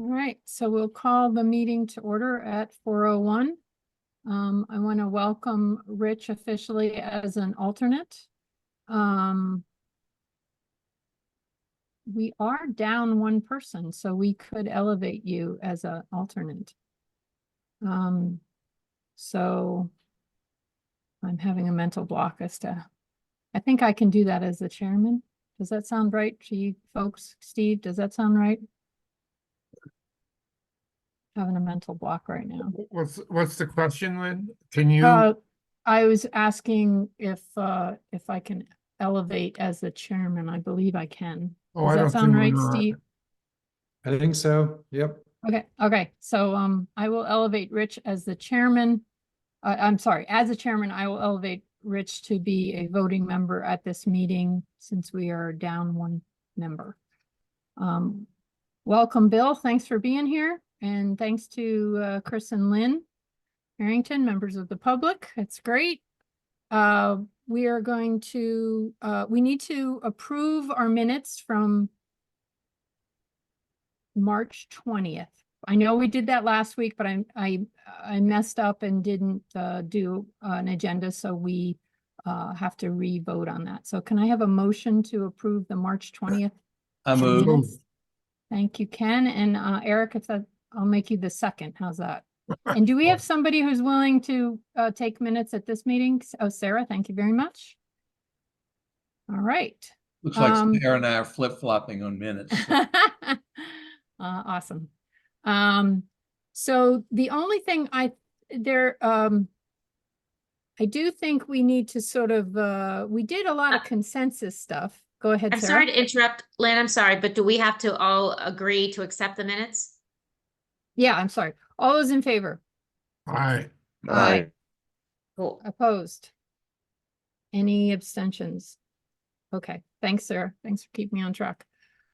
All right, so we'll call the meeting to order at 4:01. I want to welcome Rich officially as an alternate. We are down one person, so we could elevate you as an alternate. So I'm having a mental block as to, I think I can do that as the chairman. Does that sound right to you folks? Steve, does that sound right? Having a mental block right now. What's the question, Lynn? Can you? I was asking if I can elevate as the chairman. I believe I can. Oh, Does I that don't sound see why right, not. Steve? I think so. Yep. Okay. So I will elevate Rich as the chairman. I'm sorry, as a chairman, I will elevate Rich to be a voting member at this meeting since we are down one member. Welcome, Bill. Thanks for being here. And thanks to Chris and Lynn Harrington, members of the public. It's great. We are going to, we need to approve our minutes from March 20th. I know we did that last week, but I messed up and didn't do an agenda, so we have to re-vote on that. So can I have a motion to approve the March 20th I move. minutes? Thank you, Ken. And Eric, if that, I'll make you the second. How's that? And do we have somebody who's willing to take minutes at this meeting? Oh, Sarah, thank you very much. All right. Looks like Sarah and I are flip-flopping on minutes. Awesome. So the only thing I do think we need to sort of, we did a lot of consensus stuff. Go ahead, I'm Sarah. sorry to interrupt, Lynn, I'm sorry, but do we have to all agree to accept the minutes? Yeah, I'm sorry. All those in favor? Aye. Aye. Cool. Opposed? Any abstentions? Okay, thanks, Sarah. Thanks for keeping me on track.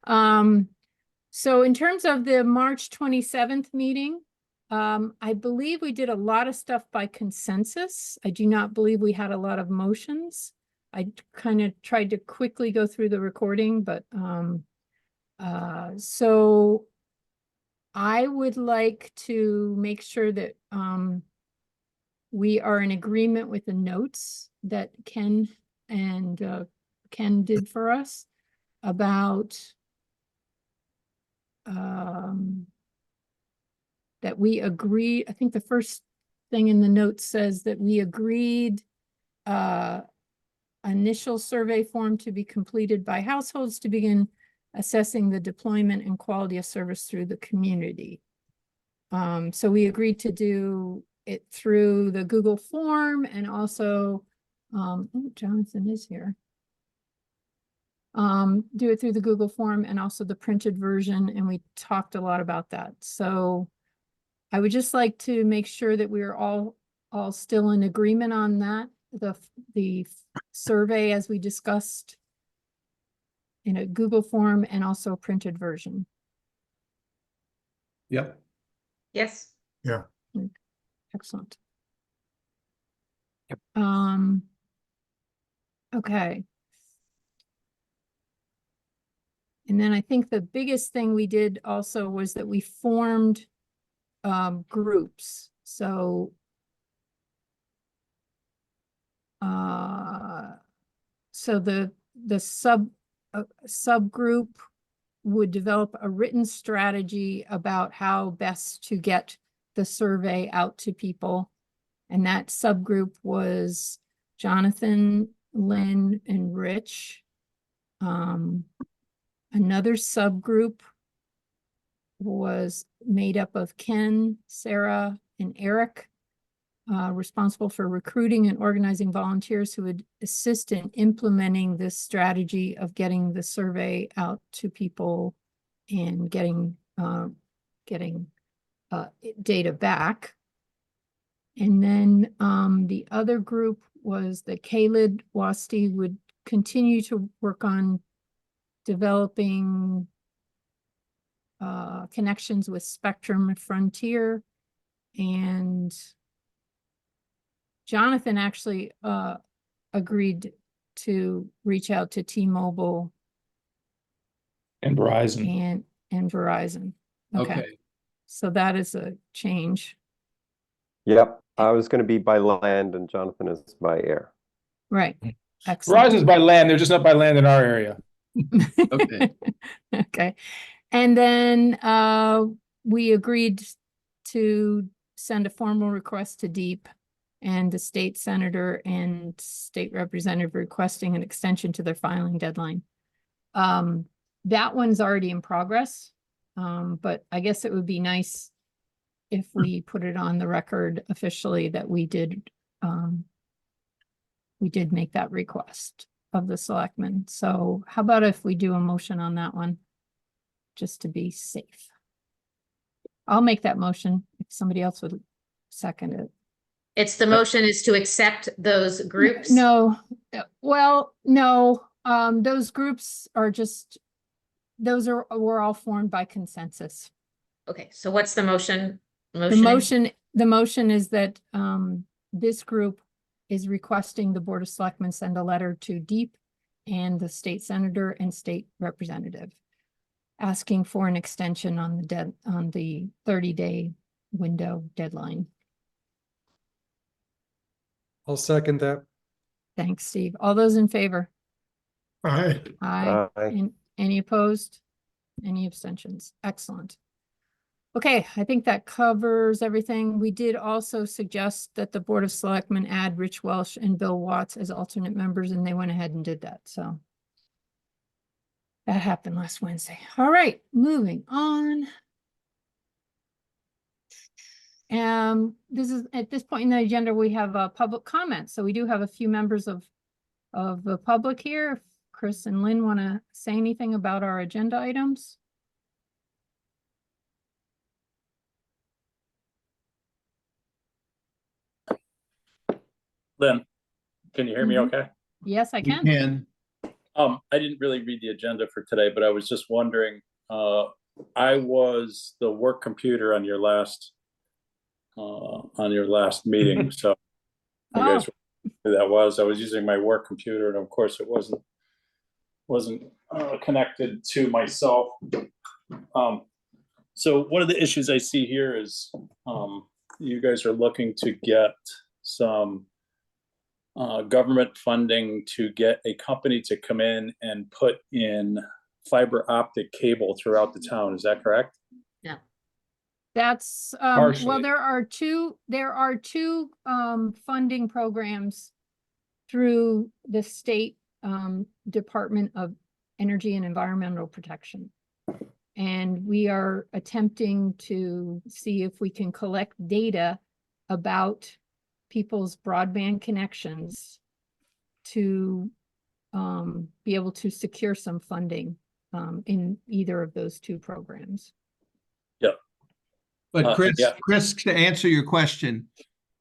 So in terms of the March 27th meeting, I believe we did a lot of stuff by consensus. I do not believe we had a lot of motions. I kind of tried to quickly go through the recording, but so I would like to make sure that we are in agreement with the notes that Ken did for us about that we agree. I think the first thing in the notes says that we agreed initial survey form to be completed by households to begin assessing the deployment and quality of service through the community. So we agreed to do it through the Google form and also, oh, Jonathan is here. Do it through the Google form and also the printed version. And we talked a lot about that. So I would just like to make sure that we're all still in agreement on that. The survey, as we discussed, in a Google form and also a printed version. Yep. Yes. Yeah. Excellent. Yep. Okay. And then I think the biggest thing we did also was that we formed groups. So the subgroup would develop a written strategy about how best to get the survey out to people. And that subgroup was Jonathan, Lynn, and Rich. Another subgroup was made up of Ken, Sarah, and Eric, responsible for recruiting and organizing volunteers who would assist in implementing this strategy of getting the survey out to people and getting data back. And then the other group was that Khalid Wasti would continue to work on developing connections with Spectrum and Frontier, and Jonathan actually agreed to reach out to T-Mobile And Verizon. and Verizon. Okay. So that is a change. Yep, I was going to be by land and Jonathan is by air. Right. Verizon's by land, they're just not by land in our area. Okay. Okay. And then we agreed to send a formal request to DEEP and the state senator and state representative requesting an extension to their filing deadline. That one's already in progress. But I guess it would be nice if we put it on the record officially that we did make that request of the selectmen. So how about if we do a motion on that one? Just to be safe. I'll make that motion if somebody else would second it. It's the motion is to accept those groups? No, well, no, those groups are just, were all formed by consensus. Okay, so what's the motion? The motion is that this group is requesting the Board of Selectmen send a letter to DEEP and the state senator and state representative asking for an extension on the 30-day window deadline. I'll second that. Thanks, Steve. All those in favor? Aye. Aye. Aye. Any opposed? Any abstentions? Excellent. Okay, I think that covers everything. We did also suggest that the Board of Selectmen add Rich Welsh and Bill Watts as alternate members, and they went ahead and did that, so. That happened last Wednesday. All right, moving on. This is, at this point in the agenda, we have a public comment. So we do have a few members of the public here. If Chris and Lynn want to say anything about our agenda items. Lynn, can you hear me Mhm. okay? Yes, I You can. can. I didn't really read the agenda for today, but I was just wondering, I was the work computer on your last meeting, so you Oh, guys knew who that was. I was using my work computer and of course it wasn't connected to myself. So one of the issues I see here is you guys are looking to get some government funding to get a company to come in and put in fiber optic cable throughout the town. Is that correct? that's, well, Partially. there are two funding programs through the state Department of Energy and Environmental Protection. And we are attempting to see if we can collect data about people's broadband connections to be able to secure some funding in either of those two programs. But Chris, yeah. Chris, to answer your question,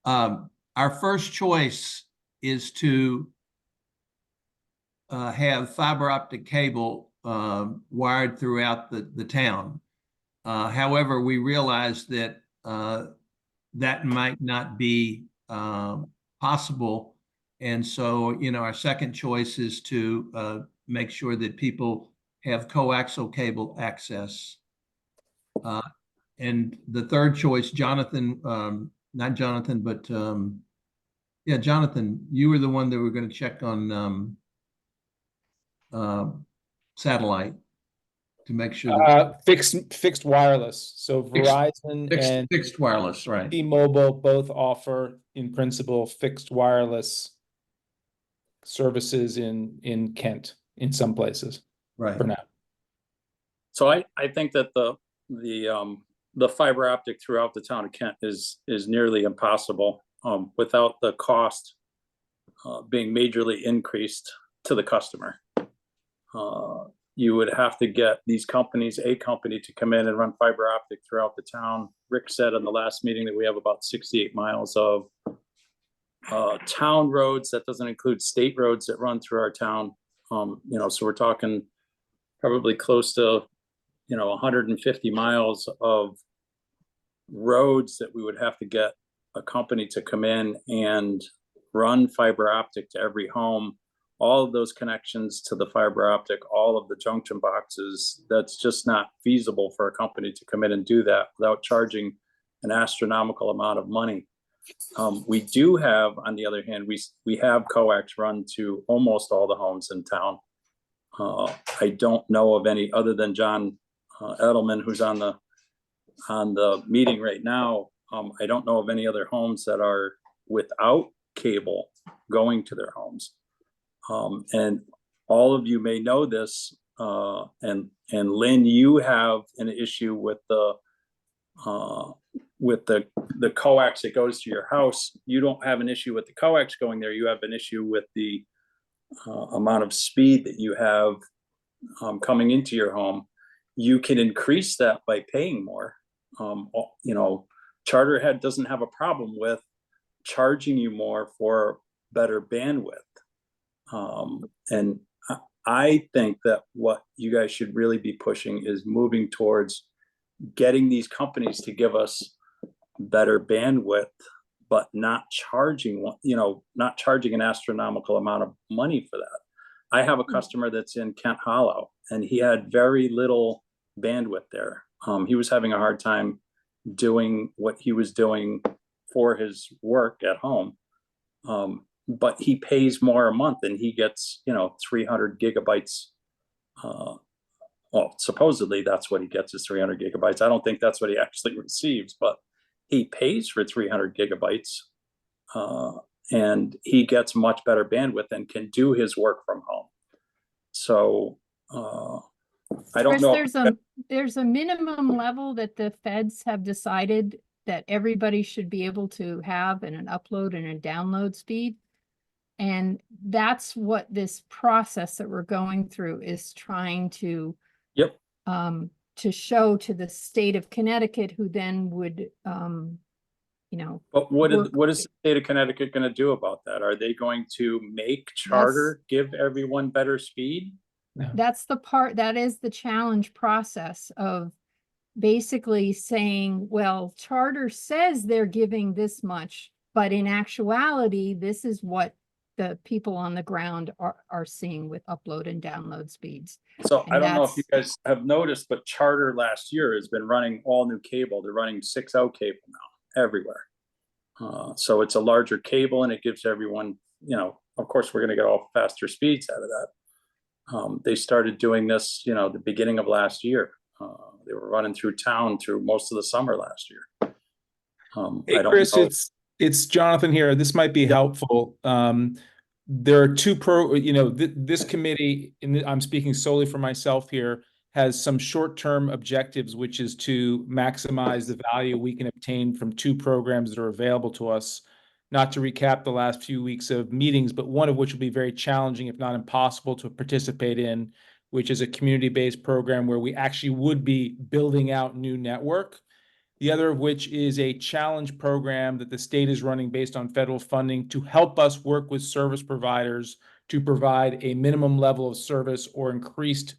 our first choice is to have fiber optic cable wired throughout the town. However, we realize that that might not be possible. And so, you know, our second choice is to make sure that people have coaxial cable access. And the third choice, Jonathan, not Jonathan, but yeah, Jonathan, you were the one that were going to check on satellite to make sure that Fixed wireless. So Verizon and fixed wireless, right? T-Mobile both offer, in principle, fixed wireless services in Kent, in some places, Right. for now. So I think that the fiber optic throughout the town of Kent is nearly impossible without the cost being majorly increased to the customer. You would have to get these companies, a company to come in and run fiber optic throughout the town. Rick said in the last meeting that we have about 68 miles of town roads. That doesn't include state roads that run through our town. You know, so we're talking probably close to, 150 miles of roads that we would have to get a company to come in and run fiber optic to every home all of those connections to the fiber optic, all of the junction boxes, that's just not feasible for a company to come in and do that without charging an astronomical amount of money. We do have, on the other hand, we have coax run to almost all the homes in town. I don't know of any other than John Edelman, who's on the meeting right now. I don't know of any other homes that are without cable going to their homes. And all of you may know this, and Lynn, you have an issue with the coax that goes to your house. You don't have an issue with the coax going there. You have an issue with the amount of speed that you have coming into your home. You can increase that by paying more. You know, Charterhead doesn't have a problem with charging you more for better bandwidth. And I think that what you guys should really be pushing is moving towards getting these companies to give us better bandwidth, but not charging an astronomical amount of money for that. I have a customer that's in Kent Hollow, and he had very little bandwidth there. He was having a hard time doing what he was doing for his work at home. But he pays more a month, and he gets, 300 gigabytes. Well, supposedly that's what he gets, is 300 gigabytes. I don't think that's what he actually receives, but he pays for 300 gigabytes, and he gets much better bandwidth and can do his work from home. So I don't Chris, know. there's a minimum level that the feds have decided that everybody should be able to have, and an upload and a download speed. And that's what this process that we're going through is trying to Yep. To show to the state of Connecticut, who then would But what work- is the state of Connecticut going to do about that? Are they going to make Charter give everyone better speed? that's the part, that is the challenge process of basically saying, well, Charter says they're giving this much, but in actuality, this is what the people on the ground are seeing with upload and download speeds. So And I don't know if you that's- guys have noticed, but Charter last year has been running all new cable. They're running 6.0 cable now everywhere. So it's a larger cable, and it gives everyone, of course, we're going to get all faster speeds out of that. They started doing this, the beginning of last year. They were running through town through most of the summer last year. Hey, I don't Chris, know. it's Jonathan here. This might be helpful. There are this committee, and I'm speaking solely for myself here, has some short-term objectives, which is to maximize the value we can obtain from two programs that are available to us. Not to recap the last few weeks of meetings, but one of which will be very challenging, if not impossible, to participate in, which is a community-based program where we actually would be building out new network. The other of which is a challenge program that the state is running based on federal funding to help us work with service providers to provide a minimum level of service or increased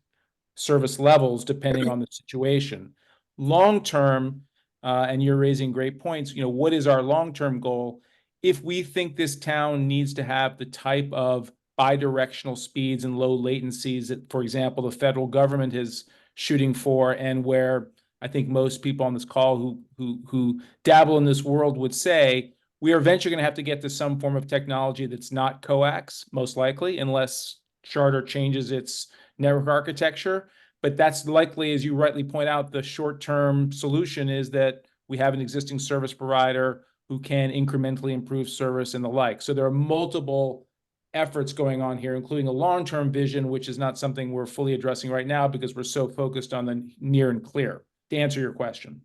service levels depending on the situation. Long-term, and you're raising great points, what is our long-term goal? If we think this town needs to have the type of bidirectional speeds and low latencies that, for example, the federal government is shooting for, and where I think most people on this call who dabble in this world would say, we are eventually going to have to get to some form of technology that's not coax, most likely, unless Charter changes its network architecture. But that's likely, as you rightly point out, the short-term solution is that we have an existing service provider who can incrementally improve service and the like. So there are multiple efforts going on here, including a long-term vision, which is not something we're fully addressing right now because we're so focused on the near and clear. To answer your question.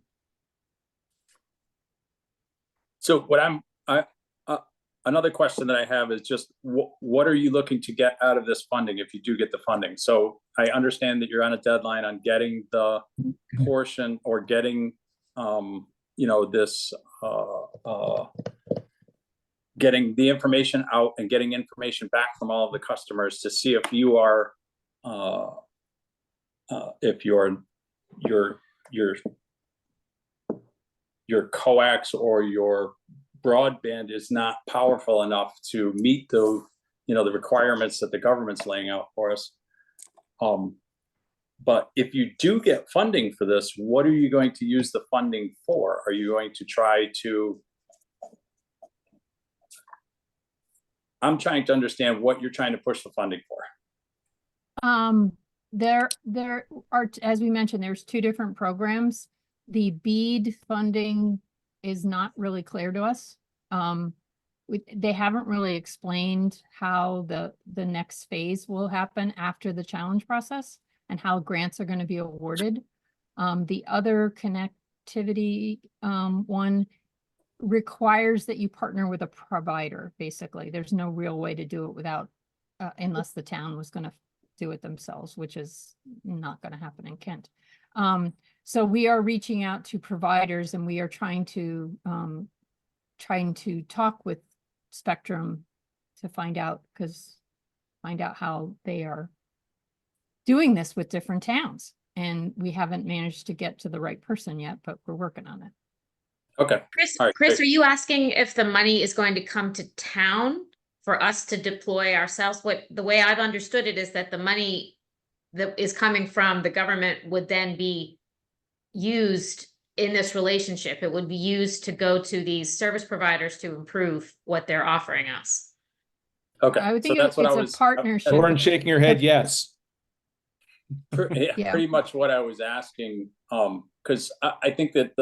So another question that I have is just what are you looking to get out of this funding if you do get the funding? So I understand that you're on a deadline on getting the portion or getting, getting the information out and getting information back from all of the customers to see if you are, if your coax or your broadband is not powerful enough to meet you know, the requirements that the government's laying out for us. But if you do get funding for this, what are you going to use the funding for? Are you going to try to? I'm trying to understand what you're trying to push the funding for. There are, as we mentioned, there's two different programs. The BEAD funding is not really clear to us. They haven't really explained how the next phase will happen after the challenge process and how grants are going to be awarded. The other connectivity one requires that you partner with a provider, basically. There's no real way to do it without, unless the town was going to do it themselves, which is not going to happen in Kent. So we are reaching out to providers, and we are trying to talk with Spectrum to find out how they are doing this with different towns. And we haven't managed to get to the right person yet, but we're working on it. Okay. Chris, All right, Chris, great. are you asking if the money is going to come to town for us to deploy ourselves? The way I've understood it is that the money that is coming from the government would then be used in this relationship. It would be used to go to these service providers to improve what they're offering us. Okay. I would think that's what I it's a was. partnership. Lauren shaking her head, yes. Yeah, Yeah. pretty much what I was asking. Because I think that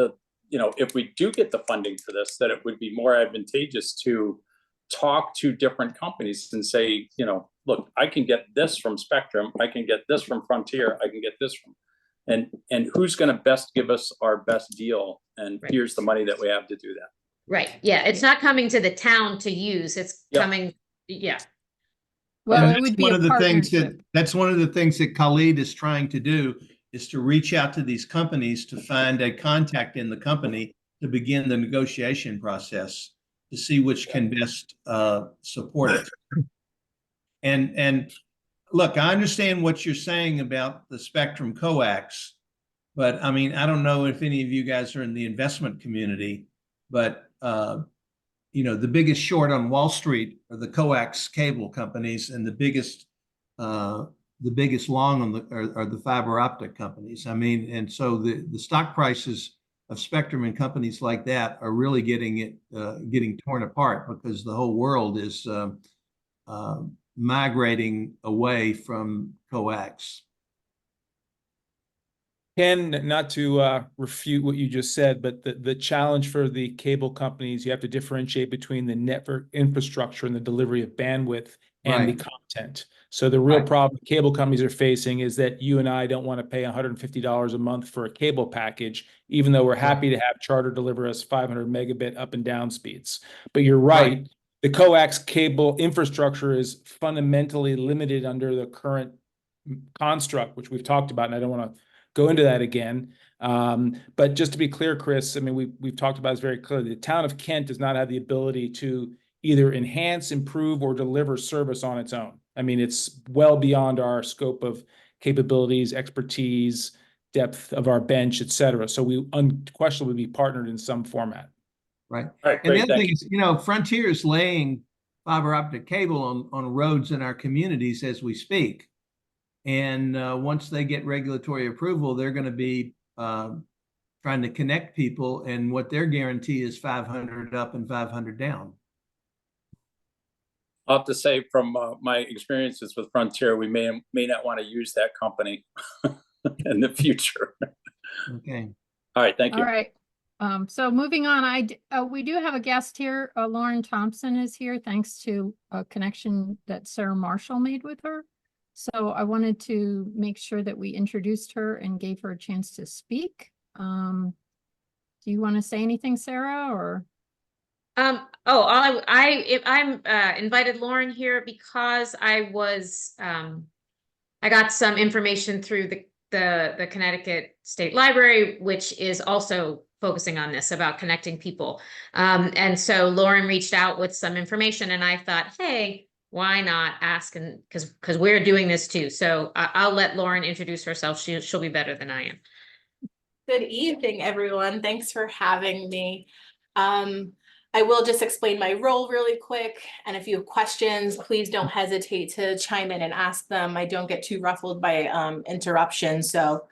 if we do get the funding for this, that it would be more advantageous to talk to different companies and say, look, I can get this from Spectrum, I can get this from Frontier, I can get this from, and who's going to best give us our best deal? And Right. here's the money that we have to do that. Right. Yeah. It's not coming to the town to use. It's Yep. coming. Yeah. Well, And it that's would be one a of the things partnership. that's one of the things that Khalid is trying to do, is to reach out to these companies to find a contact in the company to begin the negotiation process to see which can best support it. And look, I understand what you're saying about the Spectrum coax, but I mean, I don't know if any of you guys are in the investment community, but the biggest short on Wall Street are the coax cable companies, and the biggest long on are the fiber optic companies. I mean, and so the stock prices of Spectrum and companies like that are really getting torn apart because the whole world is migrating away from coax. Ken, not to refute what you just said, but the challenge for the cable companies, you have to differentiate between the network infrastructure and the delivery of bandwidth and the Right. content. So the real Right. problem cable companies are facing is that you and I don't want to pay $150 a month for a cable package, even though we're happy to have Charter deliver us 500 megabit up and down speeds. But you're right. The coax cable infrastructure is fundamentally limited under the current construct, which we've talked about, and I don't want to go into that again. But just to be clear, Chris, I mean, we've talked about this very clearly. The town of Kent does not have the ability to either enhance, improve, or deliver service on its own. I mean, it's well beyond our scope of capabilities, expertise, depth of our bench, et cetera. So we unquestionably be partnered in some format. Right. All right, And the great, other thank thing you. is, Frontier is laying fiber optic cable on roads in our communities as we speak. And once they get regulatory approval, they're going to be trying to connect people. And what their guarantee is 500 up and 500 down. I'll have to say from my experiences with Frontier, we may not want to use that company in the future. Okay. All right, thank you. All right. So moving on, we do have a guest here. Lauren Thompson is here, thanks to a connection that Sarah Marshall made with her. So I wanted to make sure that we introduced her and gave her a chance to speak. Do you want to say anything, Sarah, or? I invited Lauren here because I got some information through the Connecticut State Library, which is also focusing on this about connecting people. And so Lauren reached out with some information, and I thought, hey, why not ask? And because we're doing this too. So I'll let Lauren introduce herself. She'll be better than I am. Good evening, everyone. Thanks for having me. I will just explain my role really quick, and if you have questions, please don't hesitate to chime in and ask them. I don't get too ruffled by interruptions, so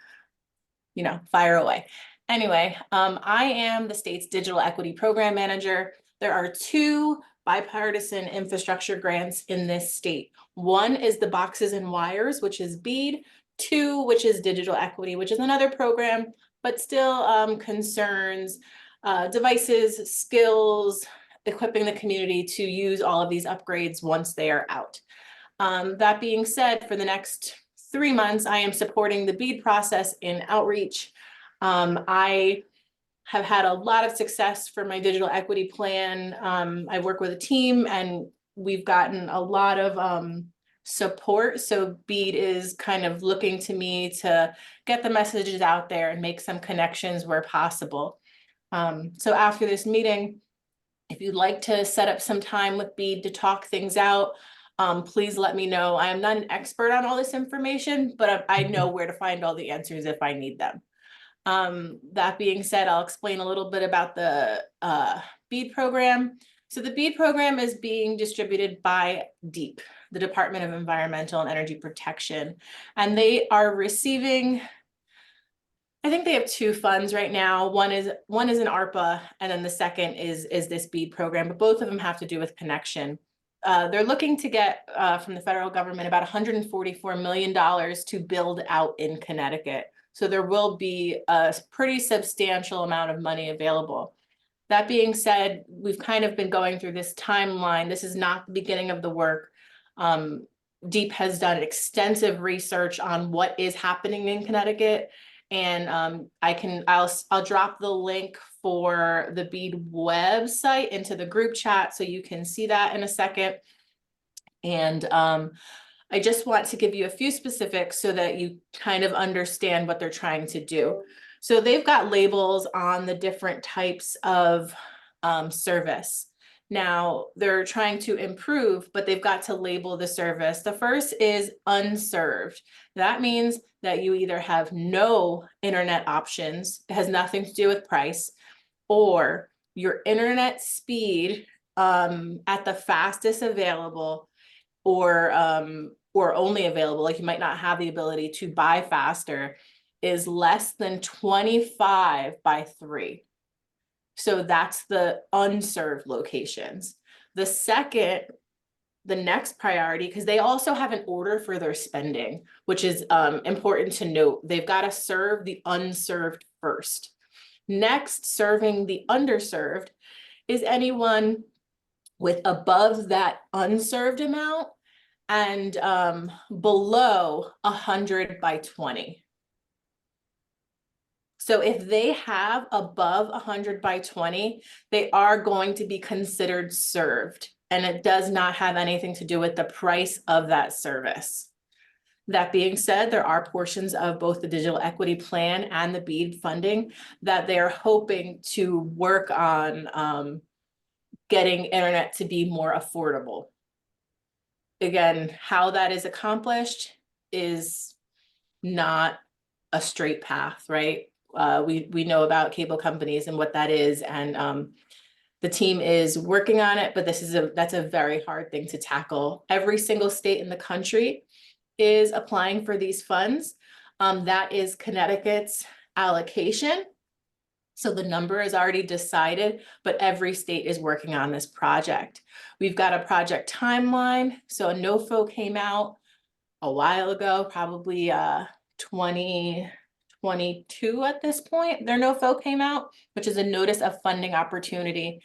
fire away. Anyway, I am the state's digital equity program manager. There are 2 bipartisan infrastructure grants in this state. One is the Boxes and Wires, which is BEAD. 2, which is digital equity, which is another program, but still concerns devices, skills, equipping the community to use all of these upgrades once they are out. That being said, for the next 3 months, I am supporting the BEAD process in outreach. I have had a lot of success for my digital equity plan. I work with a team and we've gotten a lot of support. So BEAD is kind of looking to me to get the messages out there and make some connections where possible. So after this meeting, if you'd like to set up some time with BEAD to talk things out, please let me know. I am not an expert on all this information, but I know where to find all the answers if I need them. That being said, I'll explain a little bit about the BEAD program. So the BEAD program is being distributed by DEEP, the Department of Environmental and Energy Protection, and they are receiving, I think they have 2 funds right now. One is an ARPA, and then the second is this BEAD program, but both of them have to do with connection. They're looking to get from the federal government about $144 million to build out in Connecticut. So there will be a pretty substantial amount of money available. That being said, we've kind of been going through this timeline. This is not the beginning of the work. DEEP has done extensive research on what is happening in Connecticut. And I'll drop the link for the BEAD website into the group chat so you can see that in a second. And I just want to give you a few specifics so that you kind of understand what they're trying to do. So they've got labels on the different types of service. Now they're trying to improve, but they've got to label the service. The first is unserved. That means that you either have no internet options, it has nothing to do with price, or your internet speed at the fastest available or only available, like you might not have the ability to buy faster, is less than 25 by 3. So that's the unserved locations. The next priority, because they also have an order for their spending, which is important to note. They've got to serve the unserved first. Next, serving the underserved is anyone with above that unserved amount and below 100 by 20. So if they have above 100 by 20, they are going to be considered served, and it does not have anything to do with the price of that service. That being said, there are portions of both the digital equity plan and the BEAD funding that they're hoping to work on getting internet to be more affordable. Again, how that is accomplished is not a straight path, right? We know about cable companies and what that is, and the team is working on it, but that's a very hard thing to tackle. Every single state in the country is applying for these funds. That is Connecticut's allocation. So the number is already decided, but every state is working on this project. We've got a project timeline. So a NOFO came out a while ago, probably 2022 at this point. Their NOFO came out, which is a notice of funding opportunity.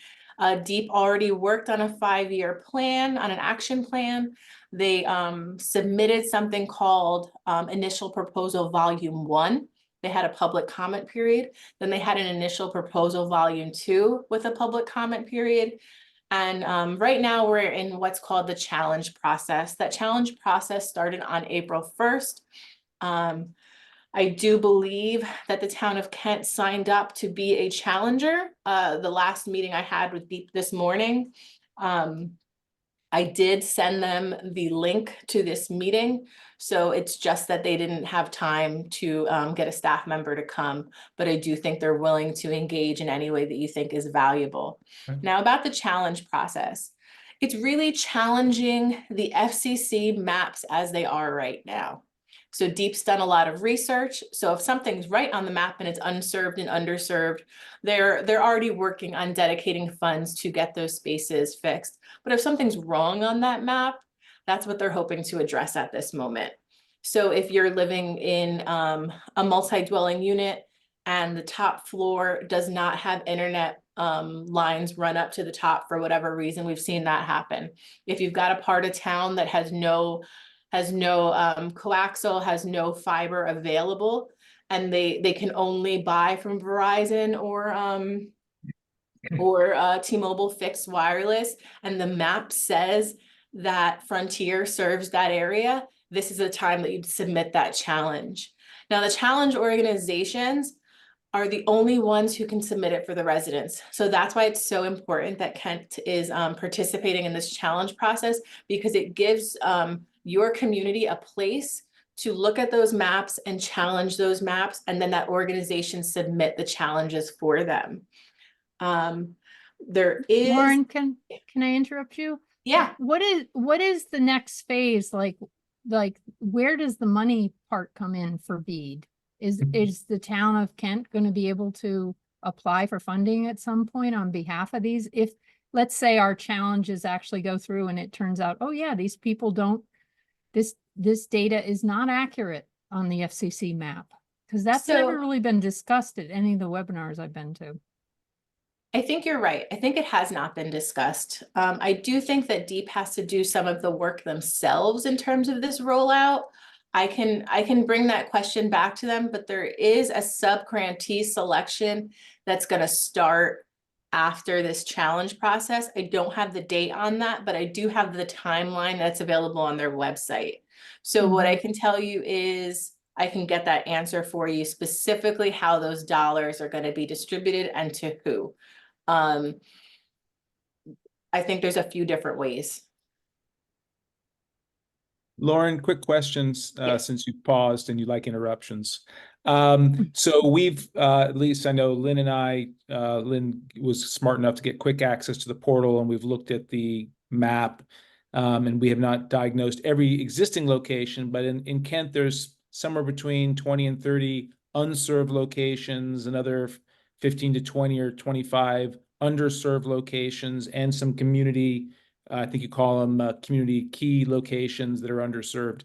DEEP already worked on a 5-year plan, on an action plan. They submitted something called Initial Proposal Volume 1. They had a public comment period. Then they had an Initial Proposal Volume 2 with a public comment period. And right now we're in what's called the challenge process. That challenge process started on April 1st. I do believe that the town of Kent signed up to be a challenger. The last meeting I had with DEEP this morning, I did send them the link to this meeting, so it's just that they didn't have time to get a staff member to come, but I do think they're willing to engage in any way that you think is valuable. Okay. Now, about the challenge process. It's really challenging the FCC maps as they are right now. So Deep's done a lot of research. So if something's right on the map and it's unserved and underserved, they're already working on dedicating funds to get those spaces fixed. But if something's wrong on that map, that's what they're hoping to address at this moment. So if you're living in a multi-dwelling unit and the top floor does not have internet lines run up to the top for whatever reason, we've seen that happen. If you've got a part of town that has no coaxial, has no fiber available, and they can only buy from Verizon or T-Mobile fixed wireless, and the map says that Frontier serves that area, this is a time that you'd submit that challenge. Now, the challenge organizations are the only ones who can submit it for the residents. So that's why it's so important that Kent is participating in this challenge process, because it gives your community a place to look at those maps and challenge those maps, and then that organization submit the challenges for them. There is. Lauren, can I interrupt you? Yeah. What is the next phase? Like where does the money part come in for BEAD? Is the town of Kent going to be able to apply for funding at some point on behalf of these? If, let's say, our challenges actually go through and it turns out, oh yeah, these people don't, this data is not accurate on the FCC map, because that's never really been discussed at any of the webinars I've been to. I think you're right. I think it has not been discussed. I do think that Deep has to do some of the work themselves in terms of this rollout. I can bring that question back to them, but there is a sub-grantee selection that's going to start after this challenge process. I don't have the date on that, but I do have the timeline that's available on their website. So what I can tell you is I can get that answer for you, specifically how those dollars are going to be distributed and to who. I think there's a few different ways. Lauren, quick questions, Yes. since you paused and you like interruptions. So we've, at least I know Lynn and I, Lynn was smart enough to get quick access to the portal, and we've looked at the map. And we have not diagnosed every existing location, but in Kent, there's somewhere between 20 and 30 unserved locations, another 15 to 20 or 25 underserved locations, and some community, I think you call them community key locations that are underserved.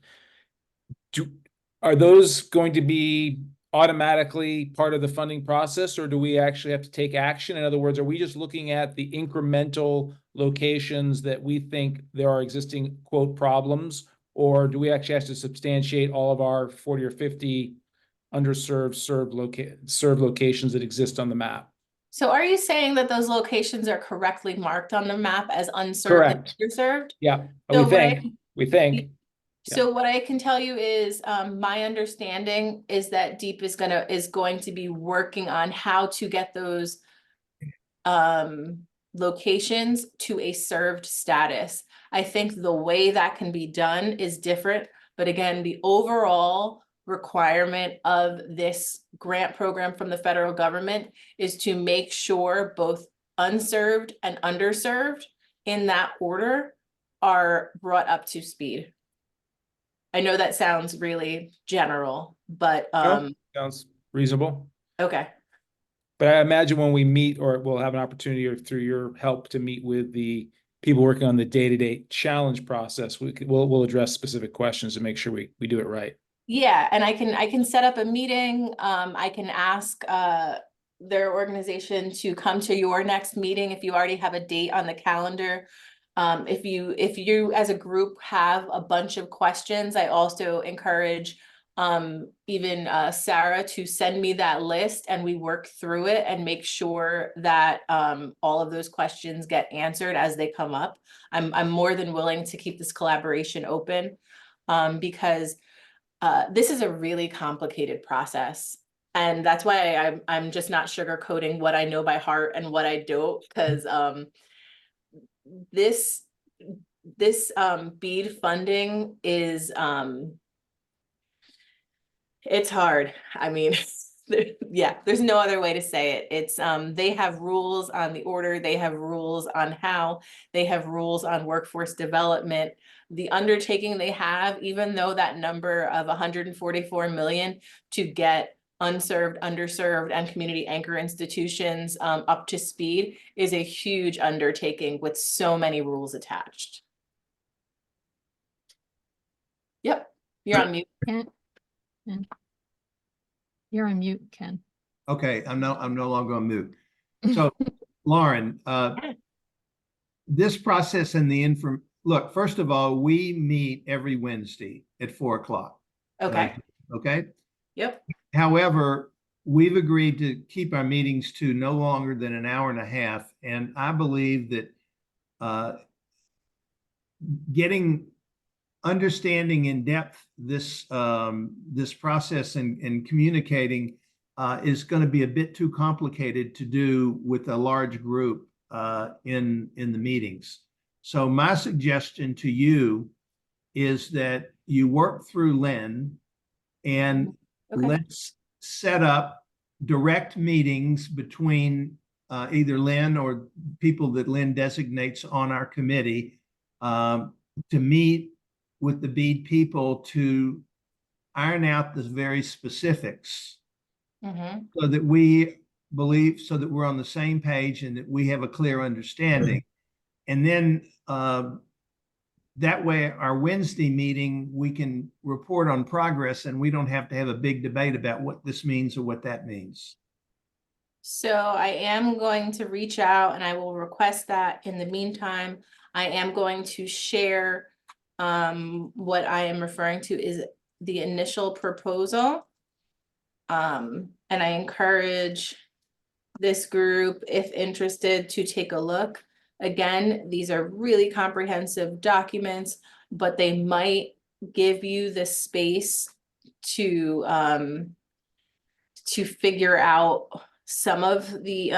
Are those going to be automatically part of the funding process, or do we actually have to take action? In other words, are we just looking at the incremental locations that we think there are existing, quote, problems, or do we actually have to substantiate all of our 40 or 50 underserved, served locations that exist on the map? So are you saying that those locations are correctly marked on the map as unserved Correct. and underserved? Yeah, So we think. So what I can tell you is my understanding is that Deep is going to be working on how to get those locations to a served status. I think the way that can be done is different, but again, the overall requirement of this grant program from the federal government is to make sure both unserved and underserved in that order are brought up to speed. I know that sounds really general, but Sounds reasonable. okay. But I imagine when we meet, or we'll have an opportunity, or through your help, to meet with the people working on the day-to-day challenge process, we'll address specific questions to make sure we do it right. Yeah, and I can set up a meeting. I can ask their organization to come to your next meeting if you already have a date on the calendar. If you as a group have a bunch of questions, I also encourage even Sarah to send me that list, and we work through it and make sure that all of those questions get answered as they come up. I'm more than willing to keep this collaboration open because this is a really complicated process. And that's why I'm just not sugarcoating what I know by heart and what I don't, because this this BEAD funding is it's hard. I mean, yeah, there's no other way to say it. It's they have rules on the order, they have rules on how, they have rules on workforce development. The undertaking they have, even though that number of 144 million to get unserved, underserved, and community anchor institutions up to speed is a huge undertaking with so many rules attached. Yep, you're on mute. Ken? You're on mute, Ken. Okay, I'm no longer on mute. So, Lauren, this process and the look, first of all, we meet every Wednesday at 4 o'clock. Okay, Okay. yep, However, we've agreed to keep our meetings to no longer than an hour and a half, and I believe that understanding in depth this this process and communicating is going to be a bit too complicated to do with a large group in the meetings. So my suggestion to you is that you work through Lynn and okay, let's set up direct meetings between either Lynn or people that Lynn designates on our committee to meet with the BEAD people to iron out the very specifics so that so that we're on the same page and that we have a clear understanding. And then that way, our Wednesday meeting, we can report on progress and we don't have to have a big debate about what this means or what that means. So I am going to reach out and I will request that. In the meantime, I am going to share what I am referring to is the initial proposal. And I encourage this group, if interested, to take a look. Again, these are really comprehensive documents, but they might give you the space to figure out some of the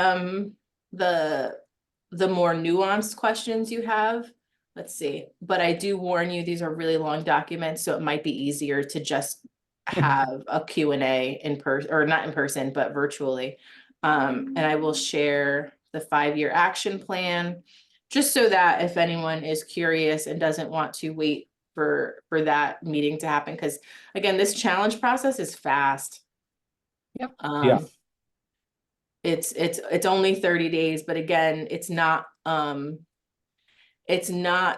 more nuanced questions you have. Let's see, but I do warn you, these are really long documents, so it might be easier to just have a Q&A in person, or not in person, but virtually. And I will share the 5-year action plan, just so that if anyone is curious and doesn't want to wait for that meeting to happen, because again, this challenge process is fast. Yep. Yeah. It's only 30 days, but again, it's not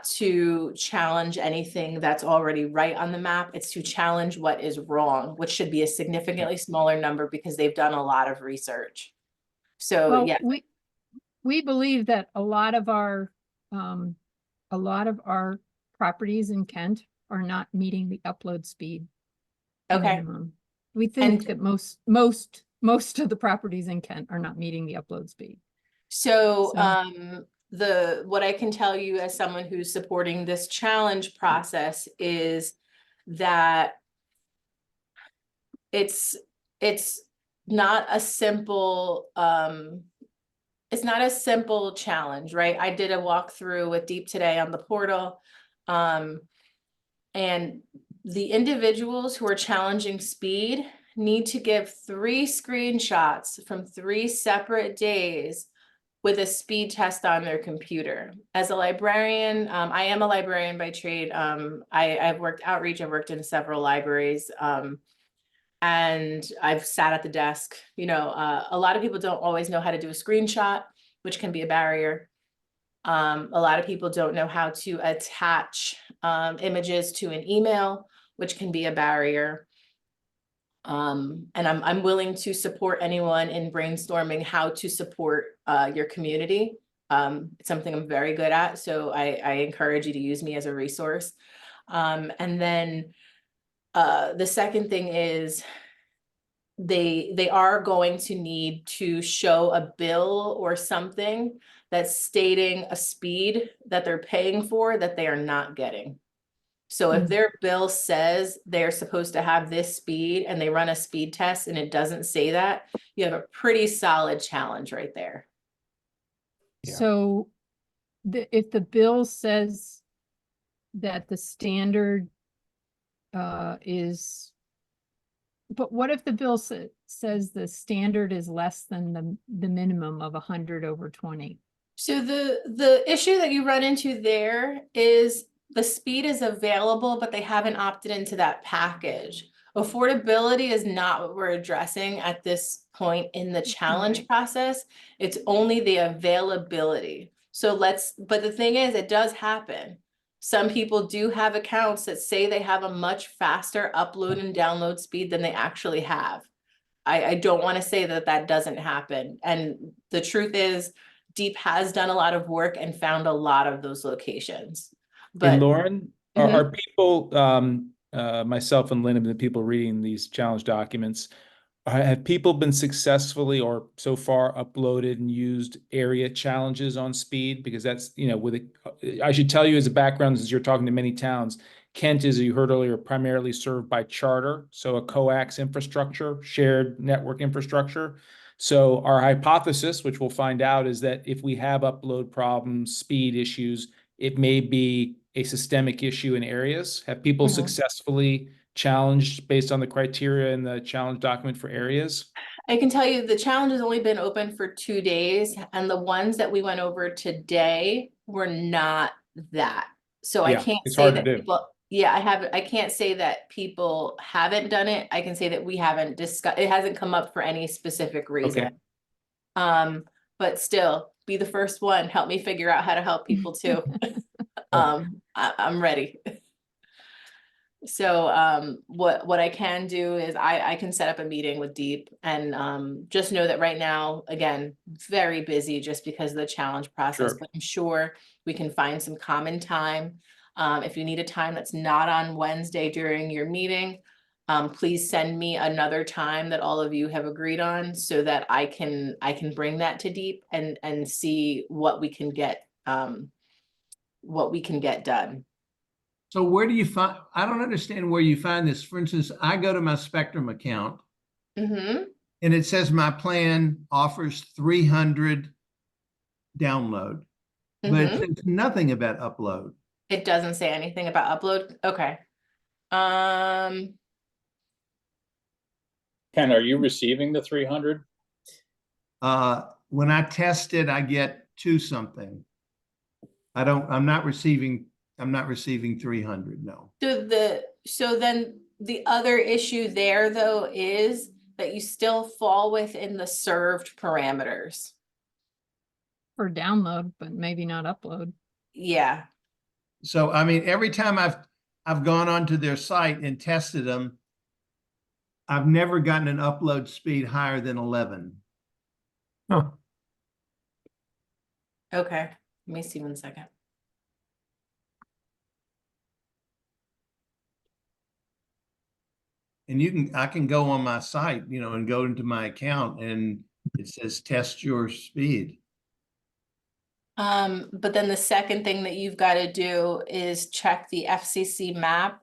to challenge anything that's already right on the map. It's to challenge what is wrong, which should be a significantly smaller number because they've done a lot of research. So Well, yeah, we believe that a lot of our properties in Kent are not meeting the upload speed okay. minimum. We think that most of the properties in Kent are not meeting the upload speed. So what I can tell you as someone who's supporting this challenge process is that it's not a simple challenge, right? I did a walkthrough with Deep today on the portal, and the individuals who are challenging speed need to give 3 screenshots from 3 separate days with a speed test on their computer. As a librarian, I am a librarian by trade. I've worked outreach, I've worked in several libraries, and I've sat at the desk. You know, a lot of people don't always know how to do a screenshot, which can be a barrier. A lot of people don't know how to attach images to an email, which can be a barrier. And I'm willing to support anyone in brainstorming how to support your community. It's something I'm very good at, so I encourage you to use me as a resource. And then the second thing is they are going to need to show a bill or something that's stating a speed that they're paying for that they are not getting. So if their bill says they're supposed to have this speed and they run a speed test and it doesn't say that, you have a pretty solid challenge right there. Yeah. So if the bill says that the standard but what if the bill says the standard is less than the minimum of 100 over 20? So the issue that you run into there is the speed is available, but they haven't opted into that package. Affordability is not what we're addressing at this point in the challenge process. It's only the availability. But the thing is, it does happen. Some people do have accounts that say they have a much faster upload and download speed than they actually have. I don't want to say that that doesn't happen. And the truth is, Deep has done a lot of work and found a lot of those locations. Hey, But Lauren, are people, myself and Lynn, and the people reading these challenge documents, have people been successfully or so far uploaded and used area challenges on speed? Because that's, you know, I should tell you as a background, as you're talking to many towns, Kent is, as you heard earlier, primarily served by charter, so a coax infrastructure, shared network infrastructure. So our hypothesis, which we'll find out, is that if we have upload problems, speed issues, it may be a systemic issue in areas. Have people successfully challenged based on the criteria in the challenge document for areas? I can tell you the challenge has only been open for 2 days, and the ones that we went over today were not that. So I Yeah, can't it's say hard to that do. people, I can't say that people haven't done it. I can say that we haven't discussed, it hasn't come up for any specific reason. But still, be the first one, help me figure out how to help people too. I'm ready. So what I can do is I can set up a meeting with Deep and just know that right now, again, very busy just because of the challenge process, Sure. but I'm sure we can find some common time. If you need a time that's not on Wednesday during your meeting, please send me another time that all of you have agreed on so that I can bring that to Deep and see what we can get done. So where do you find, I don't understand where you find this. For instance, I go to my Spectrum account Mm-hmm. and it says my plan offers 300 download, but it says nothing about upload. It doesn't say anything about upload. Okay. Ken, are you receiving the 300? When I test it, I get 2 something. I'm not receiving 300, no. So then the other issue there though is that you still fall within the served parameters. For download, but maybe not upload. Yeah. So, I mean, every time I've gone onto their site and tested them, I've never gotten an upload speed higher than 11. Huh. Okay. Let me see 1 second. And I can go on my site, you know, and go into my account and it says test your speed. But then the second thing that you've got to do is check the FCC map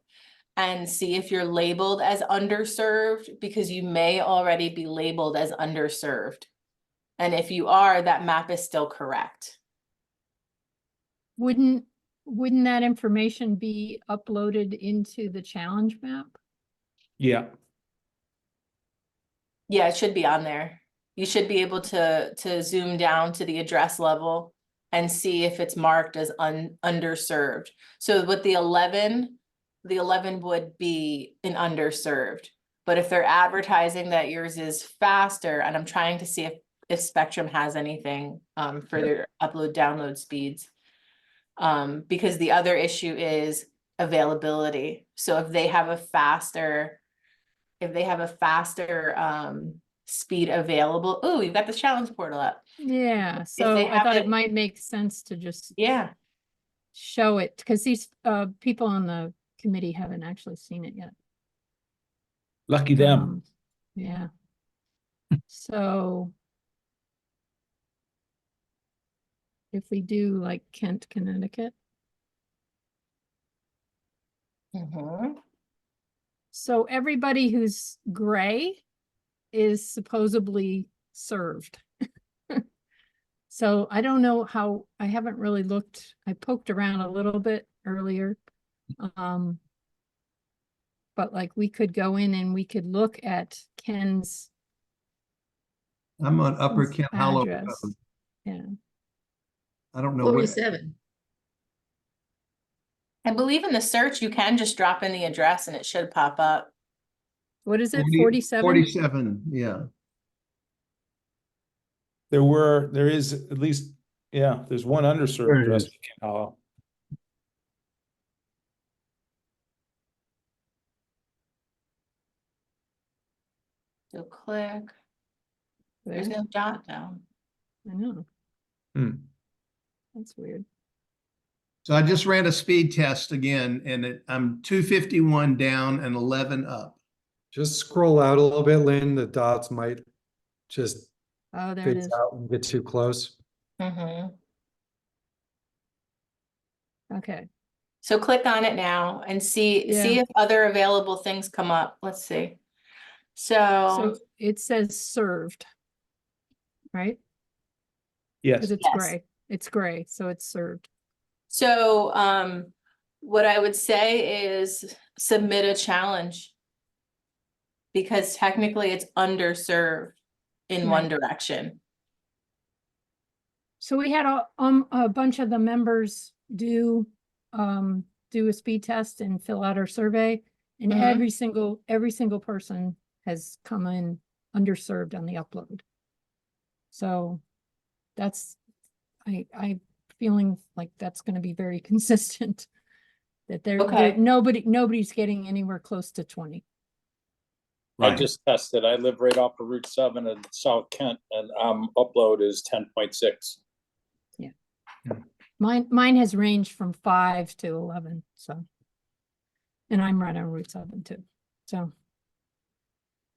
and see if you're labeled as underserved, because you may already be labeled as underserved. And if you are, that map is still correct. Wouldn't that information be uploaded into the challenge map? Yeah. Yeah, it should be on there. You should be able to zoom down to the address level and see if it's marked as underserved. So with the 11 would be an underserved. But if they're advertising that yours is faster, and I'm trying to see if Spectrum has anything for their upload download speeds. Because the other issue is availability. So if they have a faster speed available. Oh, you've got the challenge portal up. Yeah, they so I have thought it- it might make sense to just Yeah. show it, because these people on the committee haven't actually seen it yet. Lucky them. Yeah. So if we do like Kent, Connecticut, so everybody who's gray is supposedly served. So I don't know how, I haven't really looked, I poked around a little bit earlier Um, but like we could go in and we could look at Ken's I'm on Upper Ken's Kent Hollow address. Road. Yeah, I don't know where. 47. I believe in the search, you can just drop in the address and it should pop up. what is it, 47, 47? yeah. There is at least, yeah, there's one There underserved it address. is. in Kent Hollow. So click, there's There, no dot down. I know, Hmm. that's weird. So I just ran a speed test again and I'm 251 down and 11 up. Just scroll out a little bit, Lynn. The dots might just Oh, there it phase is. out and get too close. Mhm. Okay, So click on it now and see Yeah. if other available things come up. Let's see. so So, it says served, right? Yes, Because it's Yes. gray. It's gray, so it's served. so what I would say is submit a challenge. Because technically it's underserved in one direction. So we had a bunch of the members do a speed test and fill out our survey. And Mhm. every single person has come in underserved on the upload. So that's, I'm feeling like that's gonna be very consistent. That Okay. nobody's getting anywhere close to 20. I Right. just tested. I live right off of Route 7 in South Kent and upload is 10.6. Mine has ranged from 5 to 11, so. And I'm right on Route 7 too, so.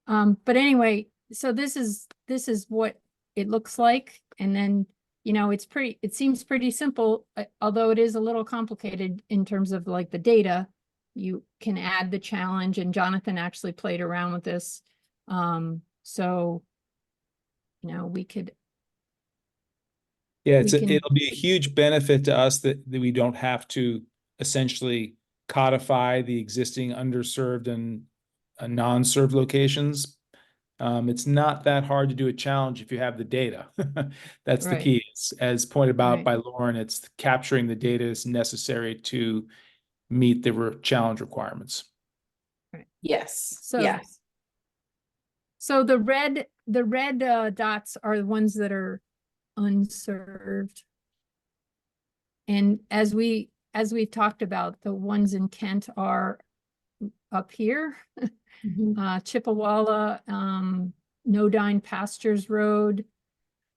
But anyway, so this is what it looks like, and then, it seems pretty simple, although it is a little complicated in terms of like the data. You can add the challenge, and Jonathan actually played around with this. So, we could, yeah, we can- it'll be a huge benefit to us that we don't have to essentially codify the existing underserved and non-served locations. It's not that hard to do a challenge if you have the data. That's the Right. key. It's, as pointed out Right. by Lauren, it's capturing the data is necessary to meet the challenge requirements. Yes, So- yes. So the red dots are the ones that are unserved. And as we've talked about, the ones in Kent are up here, Chippewa, Nodine Pastures Road.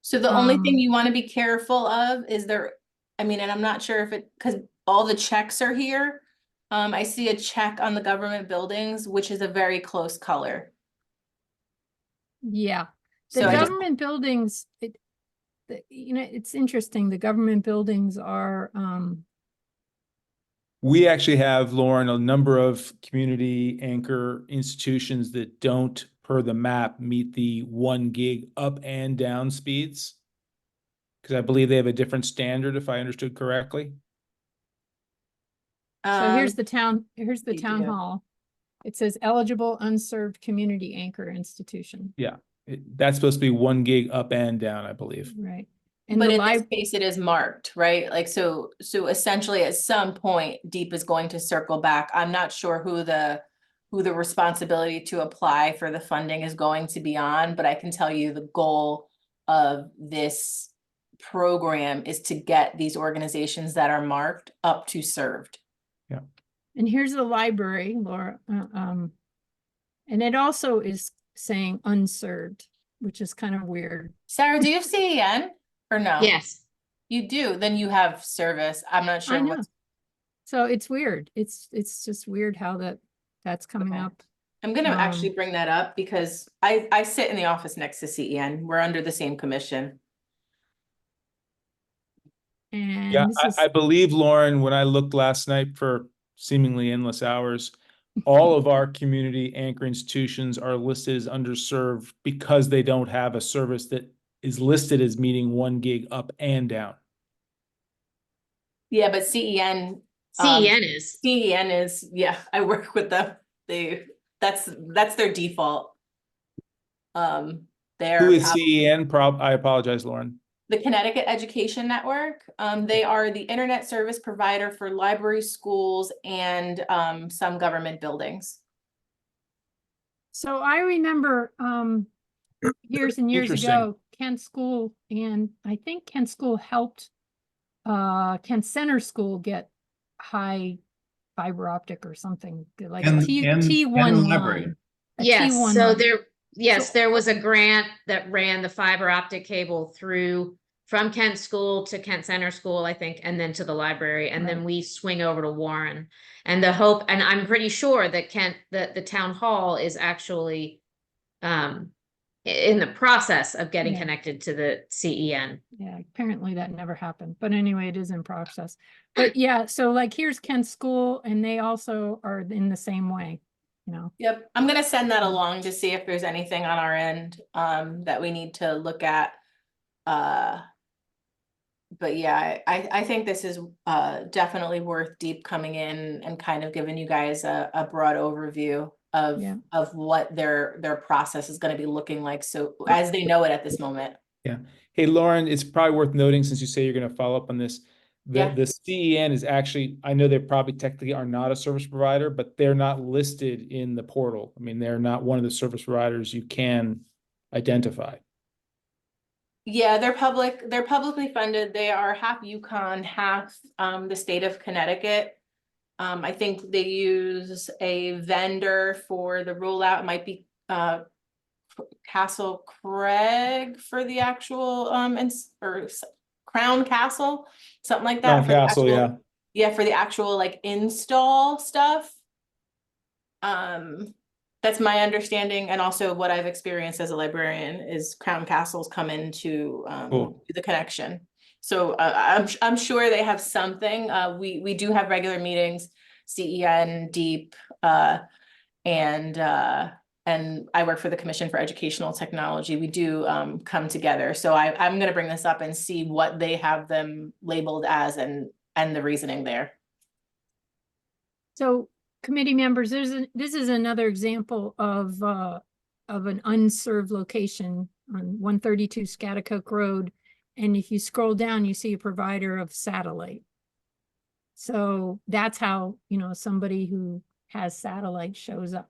So the only thing Um, you want to be careful of is and I'm not sure if because all the checks are here. I see a check on the government buildings, which is a very close color. Yeah, the So I just, government buildings, it's interesting. The government buildings are, We actually have, Lauren, a number of community anchor institutions that don't, per the map, meet the 1 gig up and down speeds. Because I believe they have a different standard, if I understood correctly. so here's um, the town do. hall. It says eligible unserved community anchor institution, That's supposed to be 1 gig up and down, I believe. right? And but the in this library, case, it is marked, right? Like, so essentially at some point, Deep is going to circle back. I'm not sure who the responsibility to apply for the funding is going to be on, but I can tell you the goal of this program is to get these organizations that are marked up to served. and here's the library, Laura, and it also is saying unserved, which is kind of weird. Sarah, do you have CEN or no? Yes. You do, then you have service. I'm not I sure know. what. So it's weird. It's just weird how that's coming Okay. up. I'm gonna actually Um, bring that up because I sit in the office next to CEN. We're under the same commission. Yeah, And this is, I believe, Lauren, when I looked last night for seemingly endless hours, all of our community anchor institutions are listed as underserved because they don't have a service that is listed as meeting 1 gig up and down. Yeah, but CEN CEN is. CEN is, yeah, I work with them. That's their default. Who They're is CEN? I apologize, Lauren. the Connecticut Education Network. They are the internet service provider for libraries, schools, and some government buildings. So I remember, years and years Interesting. ago, Kent School, and I think Kent School helped Kent Center School get high fiber optic or something, like a And- T and the T1 library. line. A Yes, T1 so line. yes, So- there was a grant that ran the fiber optic cable through from Kent School to Kent Center School, I think, and then to the library, and then Right. we swing over to Warren. And the hope, and I'm pretty sure that the town hall is actually in the process of getting Yeah. connected to the CEN. Yeah, apparently that never happened, but anyway, it is in process. But yeah, so like here's Kent School, and they also are in the same way, you know. Yep, I'm gonna send that along to see if there's anything on our end that we need to look at. But yeah, I think this is definitely worth deep coming in and kind of giving you guys a broad overview of Yeah. of what their process is gonna be looking like, so as they know it at this moment. Yeah. Hey, Lauren, it's probably worth noting, since you say you're going to follow up on this, Yeah. the CEN is actually, I know they probably technically are not a service provider, but they're not listed in the portal. I mean, they're not one of the service providers you can identify. Yeah, they're publicly funded. They are half UConn, half the state of Connecticut. I think they use a vendor for the rollout. It might be Castle Craig for the actual Crown Castle, something like that. Crown for the Castle, actual- yeah. Yeah, for the actual like install stuff. That's my understanding, and also what I've experienced as a librarian is Crown Castles come into Cool. do the connection. So I'm sure they have something. We do have regular meetings, CEN, Deep, and I work for the Commission for Educational Technology. We do come together. So I'm gonna bring this up and see what they have them labeled as and the reasoning there. So committee members, this is another example of an unserved location on 132 Scotticoke Road. And if you scroll down, you see a provider of satellite. So that's how, you know, somebody who has satellite shows up.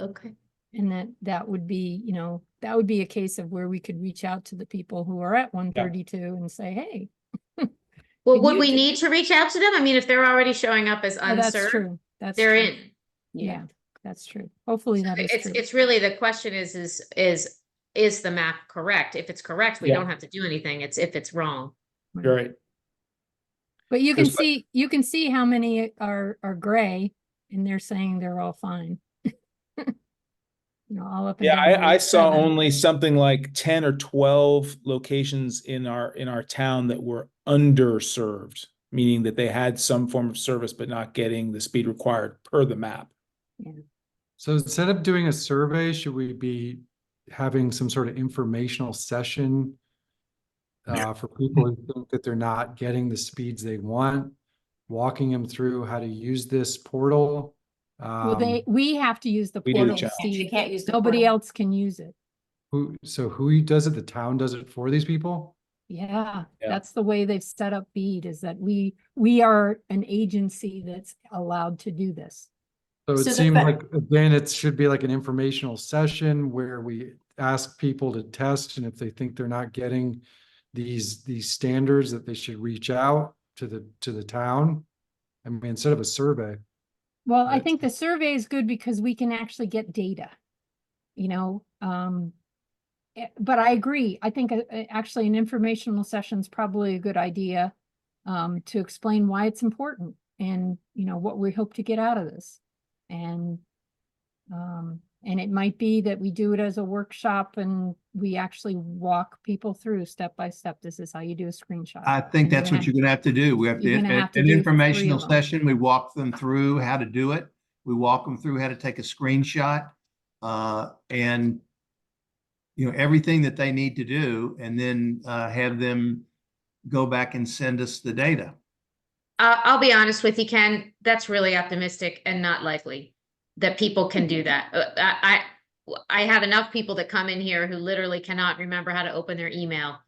Okay. And that would be, you know, that would be a case of where we could reach out to the people who are at 132 and say, hey. Well, Can would you we do- need to reach out to them? I mean, if they're already showing up as Oh, that's unserved, true. That's they're true. in. Yeah, that's true. Hopefully that is true. It's really, the question is the map correct? If it's correct, we Yeah. don't have to do anything. It's if it's wrong. You're right. But you can There's- see how many are gray, and they're saying they're all fine. You know, all up and Yeah, down. I Route saw 7. only something like 10 or 12 locations in our town that were underserved, meaning that they had some form of service but not getting the speed required per the map. So instead of doing a survey, should we be having some sort of informational session for people who think that they're not getting the speeds they want, walking them through how to use this portal? Well, we have to use the We do, portal, John. They Steve. can't use the Nobody portal. else can use it. Who does it? The town does it for these people? Yeah, Yeah. that's the way they've set up BEAD, is that we are an agency that's allowed to do this. So So it the seemed fa- like, again, it should be like an informational session where we ask people to test, and if they think they're not getting these standards, that they should reach out to the town. I mean, instead of a survey. Well, I Right. think the survey is good because we can actually get data, you know, but I agree. I think actually an informational session is probably a good idea to explain why it's important and, you know, what we hope to get out of this. And it might be that we do it as a workshop and we actually walk people through step by step. This is how you do a screenshot. I think that's what you're gonna have to do. We have to, You're gonna have to an do 3 informational of 'em. session, we walk them through how to do it. We walk them through how to take a screenshot, and you know, everything that they need to do, and then have them go back and send us the data. I'll be honest with you, Ken, that's really optimistic and not likely that people can do that. I have enough people that come in here who literally cannot remember how to open their email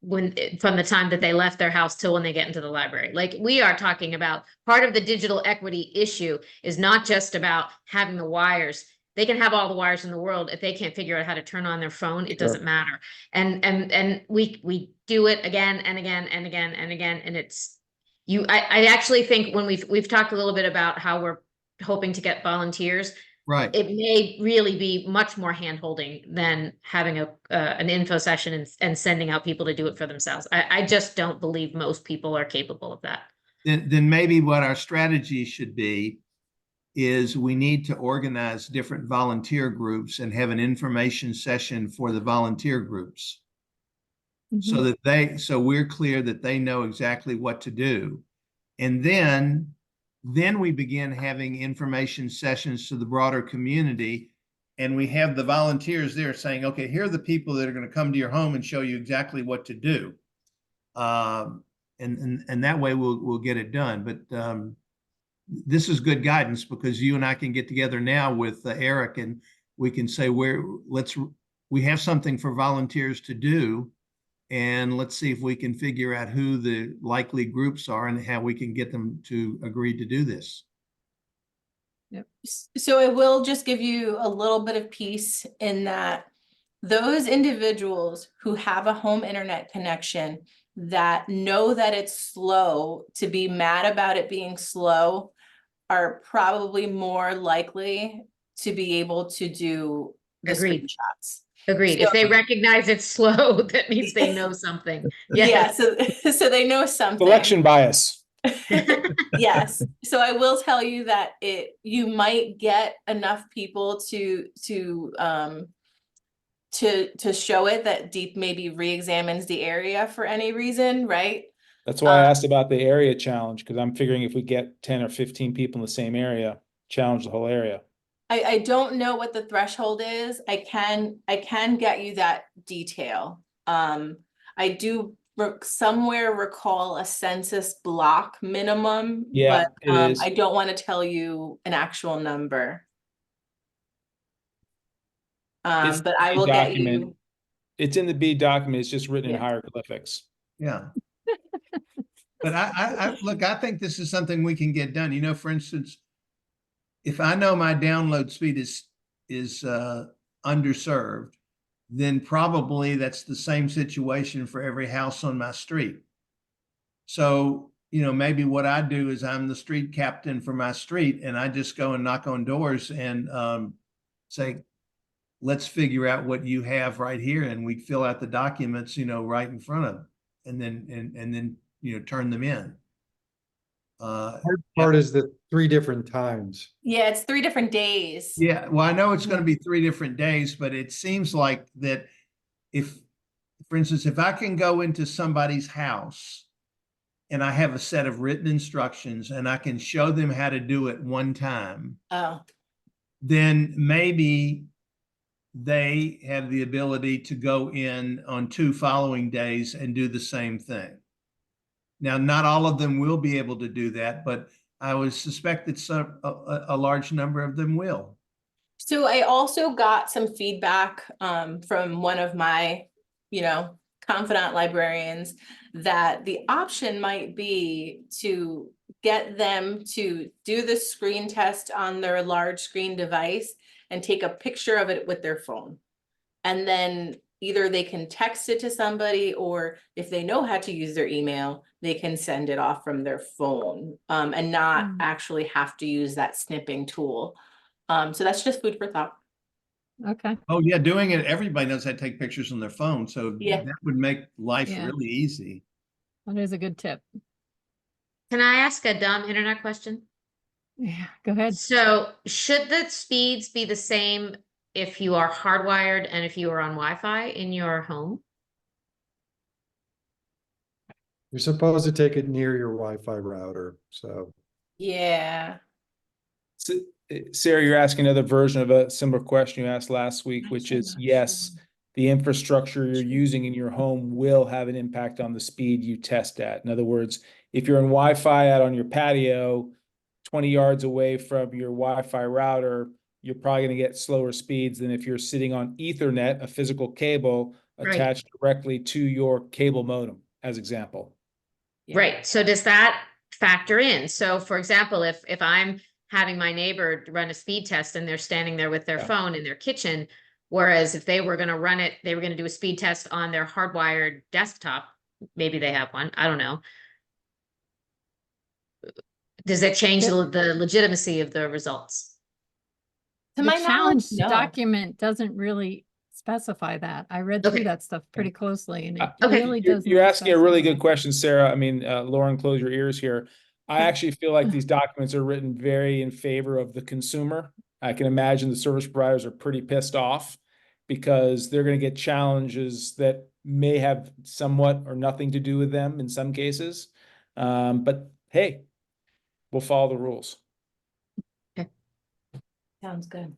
from the time that they left their house till when they get into the library. Like, we are talking about part of the digital equity issue is not just about having the wires. They can have all the wires in the world. If they can't figure out how to turn on their phone, it doesn't matter. And we do it again and again and again and again. And it's I actually think when we've talked a little bit about how we're hoping to get volunteers. Right. It may really be much more hand-holding than having an info session and sending out people to do it for themselves. I just don't believe most people are capable of that. Then maybe what our strategy should be is we need to organize different volunteer groups and have an information session for the volunteer groups. So that so we're clear that they know exactly what to do. And then we begin having information sessions to the broader community, and we have the volunteers there saying, okay, here are the people that are going to come to your home and show you exactly what to do. And that way we'll get it done. But this is good guidance, because you and I can get together now with Eric, and we can say, we have something for volunteers to do. And let's see if we can figure out who the likely groups are and how we can get them to agree to do this. Yep. So I will just give you a little bit of peace in that those individuals who have a home internet connection that know that it's slow, to be mad about it being slow, are probably more likely to be able to do the Agreed. screenshots. Agreed. So- If they recognize it's slow, that means they know something. Yeah, Yes. so they know something. Selection bias. Yes, so I will tell you that you might get enough people to show it that Deep maybe re-examines the area for any reason, right? That's why I asked about the area challenge, because I'm figuring if we get 10 or 15 people in the same area, challenge the whole area. I don't know what the threshold is. I can get you that detail. I do somewhere recall a census block minimum, Yeah, but it is. I don't want to tell you an actual number. It's But the I will document. get you. It's in the B document. It's just written in Yeah. hieroglyphics. Yeah. But I look, I think this is something we can get done. You know, for instance, if I know my download speed is underserved, then probably that's the same situation for every house on my street. So, you know, maybe what I do is I'm the street captain for my street, and I just go and knock on doors and say, let's figure out what you have right here, and we fill out the documents, you know, right in front of them, and then you know, turn them in. Hard part is the 3 different times. Yeah, it's 3 different days. Yeah, well, I know it's going to be 3 different days, but it seems like that if, for instance, if I can go into somebody's house and I have a set of written instructions and I can show them how to do it one time, then maybe they have the ability to go in on 2 following days and do the same thing. Now, not all of them will be able to do that, but I would suspect that a large number of them will. So I also got some feedback from one of my, you know, confidant librarians that the option might be to get them to do the screen test on their large screen device and take a picture of it with their phone. And then either they can text it to somebody, or if they know how to use their email, they can send it off from their phone and not actually have to use that snipping tool. So that's just food for thought. Okay. Oh yeah, doing it, everybody knows how to take pictures on their phone, so Yeah. that would make life Yeah. really easy. That is a good tip. Can I ask a dumb internet question? Yeah, go ahead. So should the speeds be the same if you are hardwired and if you are on Wi-Fi in your home? You're supposed to take it near your Wi-Fi router, so. Yeah. Sarah, you're asking another version of a similar question you asked last week, which is yes. the infrastructure you're using in your home will have an impact on the speed you test at. In other words, if you're in Wi-Fi out on your patio, 20 yards away from your Wi-Fi router, you're probably going to get slower speeds than if you're sitting on Ethernet, a physical cable Right. attached directly to your cable modem, as example. Right, so does that factor in? So for example, if I'm having my neighbor run a speed test and they're standing there with their Yeah. phone in their kitchen, whereas if they were gonna run it, they were gonna do a speed test on their hardwired desktop, maybe they have one, I don't know. Does that change the legitimacy of the results? To The my knowledge, challenge no. document doesn't really specify that. I read through Okay. that stuff pretty closely and it Okay. really You're, doesn't. you're asking a really specify. good question, Sarah. I mean, Lauren, close your ears here. I actually feel like these documents are written very in favor of the consumer. I can imagine the service providers are pretty pissed off because they're going to get challenges that may have somewhat or nothing to do with them in some cases. But hey, we'll follow the rules. Sounds good.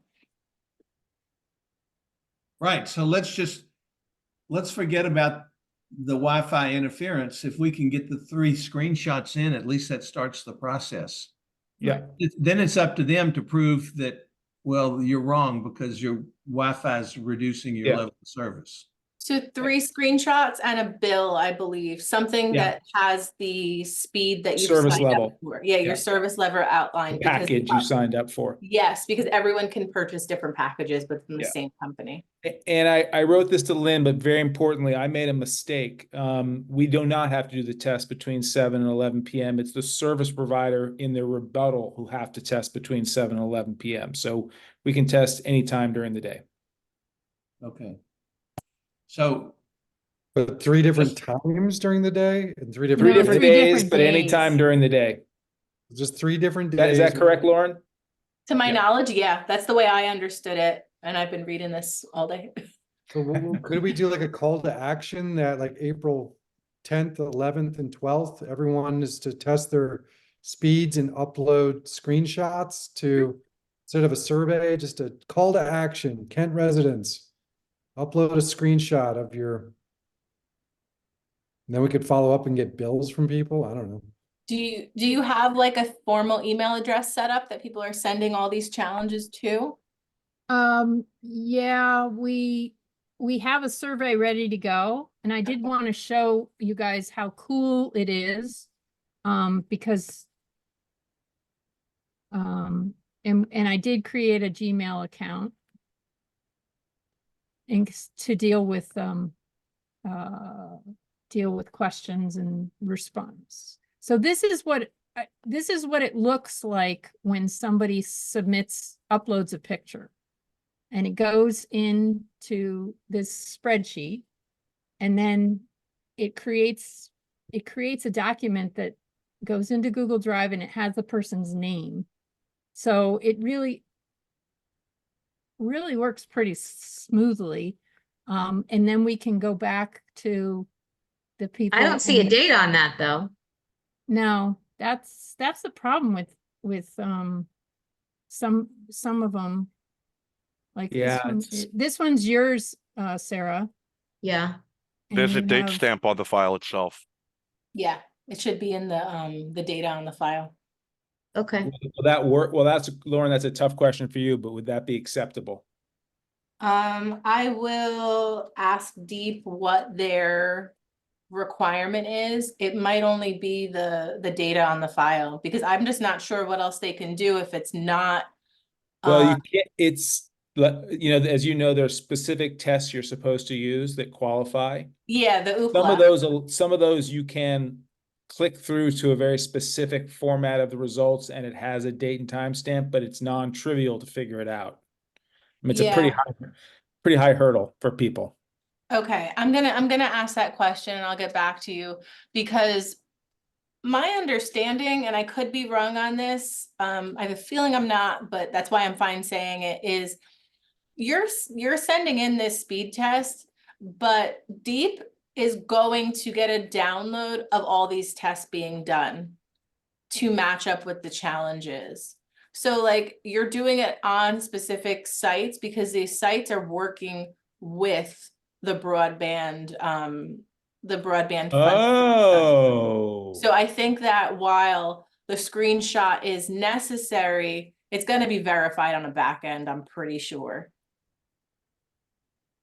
Right, so let's forget about the Wi-Fi interference. If we can get the 3 screenshots in, at least that starts the process. Yeah. Then it's up to them to prove that, well, you're wrong because your Wi-Fi is reducing your Yeah. level of service. So 3 screenshots and a bill, I believe, something Yeah. that has the speed that you've Service signed level. up for. Yeah, your Yeah. service level The outline. because- package you signed up for. Yes, because everyone can purchase different packages, but from the Yeah. same company. And I wrote this to Lynn, but very importantly, I made a mistake. We do not have to do the test between 7 and 11 p.m. It's the service provider in their rebuttal who have to test between 7 and 11 p.m. So we can test anytime during the day. Okay. So, But 3 different times during the day and 3 No, different. Three different three days, different but anytime days. during the day. Just 3 different Is that days. correct, Lauren? To my Yeah. knowledge, yeah, that's the way I understood it. And I've been reading this all day. So could we do like a call to action that like April 10th, 11th and 12th, everyone is to test their speeds and upload screenshots to, instead of a survey, just a call to action, Kent residents, upload a screenshot of your. And then we could follow up and get bills from people. I don't know. Do you have like a formal email address set up that people are sending all these challenges to? Yeah, we have a survey ready to go, and I did want to show you guys how cool it is. Because and I did create a Gmail account and to deal with questions and response. So this is what it looks like when somebody uploads a picture. And it goes into this spreadsheet, and then it creates a document that goes into Google Drive, and it has the person's name. So it really works pretty smoothly. And then we can go back to the people. I don't see a date on that, though. No, that's the problem with some of them. Like Yeah, this one's yours, Sarah. Yeah. and There's a you date have- stamp on the file itself. Yeah, it should be in the data on the file. Okay. will that work? Well, Lauren, that's a tough question for you, but would that be acceptable? I will ask Deep what their requirement is. It might only be the data on the file, because I'm just not sure what else they can do if it's not. Well, you can't, as you know, there's specific tests you're supposed to use that qualify. Yeah, the Some of those you can click through to a very specific format of the results, and it has a date and time stamp, but it's non-trivial to figure it out. I mean, it's a pretty high hurdle for people. Okay, I'm gonna ask that question and I'll get back to you, because my understanding, and I could be wrong on this, I have a feeling I'm not, but that's why I'm fine saying it, is you're sending in this speed test, but Deep is going to get a download of all these tests being done to match up with the challenges. So like you're doing it on specific sites because these sites are working with the broadband, the broadband. funding. Oh. So I think that while the screenshot is necessary, it's gonna be verified on the back end, I'm pretty sure.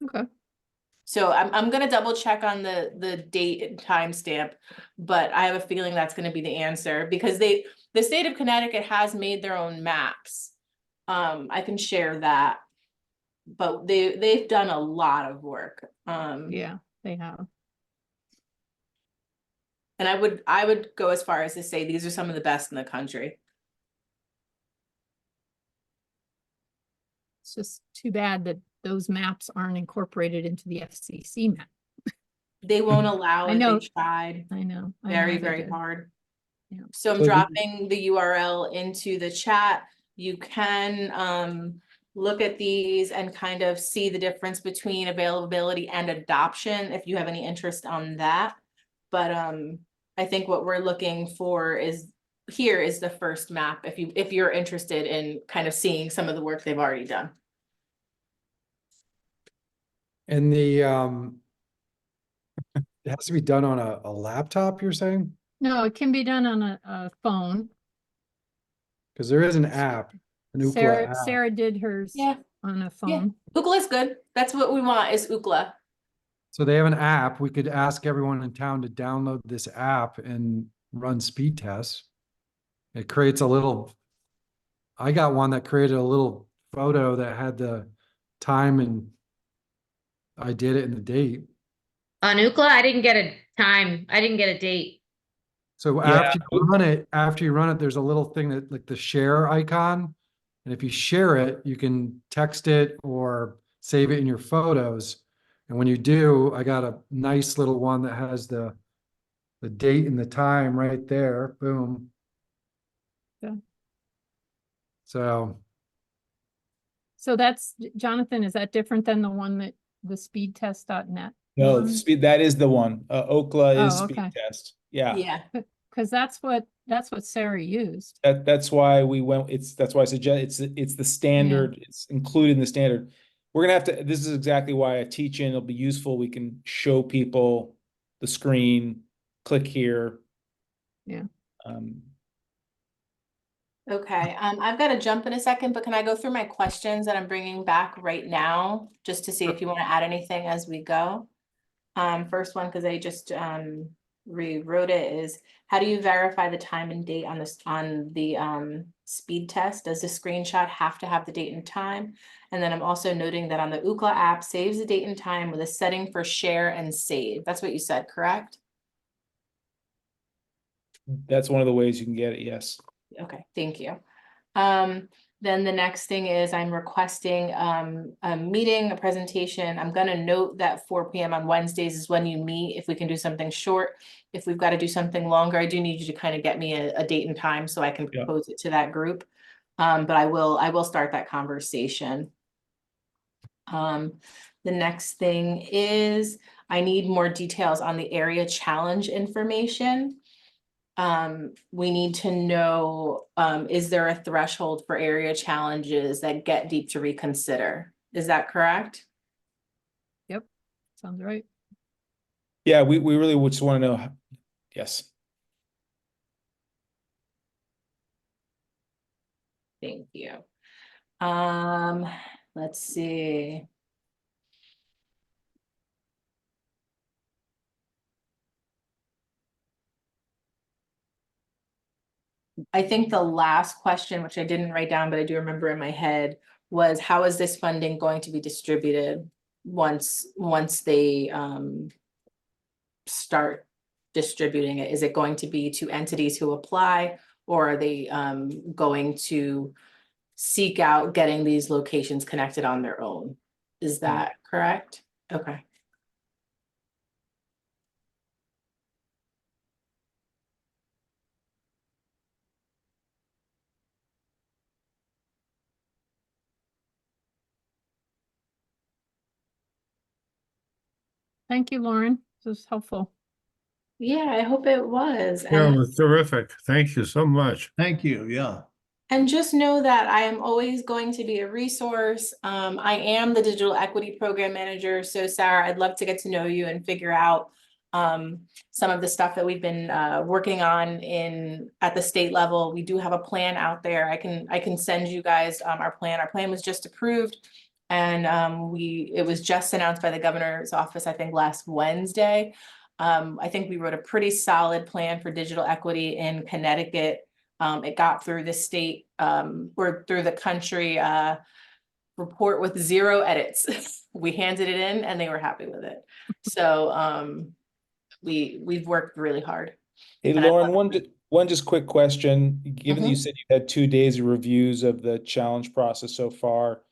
Okay. So I'm gonna double check on the date and timestamp, but I have a feeling that's gonna be the answer because the state of Connecticut has made their own maps. I can share that. But they've done a lot of work. Yeah, they have. And I would go as far as to say these are some of the best in the country. It's just too bad that those maps aren't incorporated into the FCC map. They won't allow I it. know. They tried I know. very, they very did. hard. Yeah. So I'm So the- dropping the URL into the chat. You can look at these and kind of see the difference between availability and adoption if you have any interest on that. But I think what we're looking for is here is the first map if you're interested in kind of seeing some of the work they've already done. And the, it has to be done on a laptop, you're saying? No, it can be done on a phone. Because there is an app, an Ookla app. Sarah did hers Yeah. on a Yeah. phone. Ookla is good. That's what we want is Ookla. So they have an app. We could ask everyone in town to download this app and run speed tests. It creates a little, I got one that created a little photo that had the time and I did it and the date. On Ookla, I didn't get a time. I didn't get a date. So Yeah. after you run it, there's a little thing that like the share icon. And if you share it, you can text it or save it in your photos. And when you do, I got a nice little one that has the date and the time right there. Boom. Yeah. So So that's, Jonathan, is that different than the one that the speedtest.net? No, one? speed, that is the one. Ookla is Oh, speed okay. test. Yeah. Yeah. Cause that's what Sarah used. That's why we went, that's why I suggest it's the standard, it's included in the standard. We're gonna have to, this is exactly why I teach in, it'll be useful. We can show people the screen, click here. Yeah. Okay, I've got to jump in a second, but can I go through my questions that I'm bringing back right now, just to see if you want to add anything as we go? First one, because I just rewrote it, is how do you verify the time and date on this on the speed test? Does the screenshot have to have the date and time? And then I'm also noting that on the Ookla app, saves the date and time with a setting for share and save. That's what you said, correct? That's one of the ways you can get it, yes. Okay, thank you. Then the next thing is I'm requesting a meeting, a presentation. I'm gonna note that 4 p.m. on Wednesdays is when you meet. If we can do something short, if we've got to do something longer, I do need you to kind of get me a date and time so I can Yeah. propose it to that group. But I will start that conversation. The next thing is I need more details on the area challenge information. We need to know, is there a threshold for area challenges that get deep to reconsider? Is that correct? Yep. Sounds right. Yeah, we really would just want to know, yes. Thank you. Let's see. I think the last question, which I didn't write down, but I do remember in my head, was how is this funding going to be distributed once they start distributing it? Is it going to be to entities who apply, or are they going to seek out getting these locations connected on their own? Is that correct? Okay. Thank you, Lauren. This was helpful. Yeah, I hope it was. Yeah, it And was terrific. Thank you so much. Thank you, yeah. And just know that I am always going to be a resource. I am the digital equity program manager. So Sarah, I'd love to get to know you and figure out some of the stuff that we've been working on at the state level. We do have a plan out there. I can send you guys our plan. Our plan was just approved, and it was just announced by the governor's office, I think last Wednesday. I think we wrote a pretty solid plan for digital equity in Connecticut. It got through the state or through the country report with 0 edits. We handed it in and they were happy with it. So we've worked really hard. Hey, And I Lauren, love one just quick question. Given that you Mhm. said you had 2 days of reviews of the challenge process so far,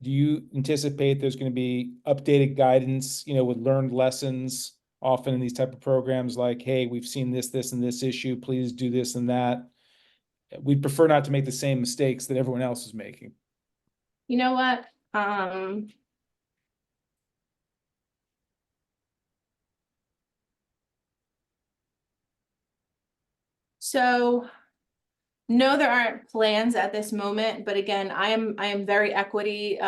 do you anticipate there's going to be updated guidance, with learned lessons often in these type of programs like, hey, we've seen this, and this issue, please do this and that? We'd prefer not to make the same mistakes that everyone else is making. You know what? So no, there aren't plans at this moment, but again, I am very equity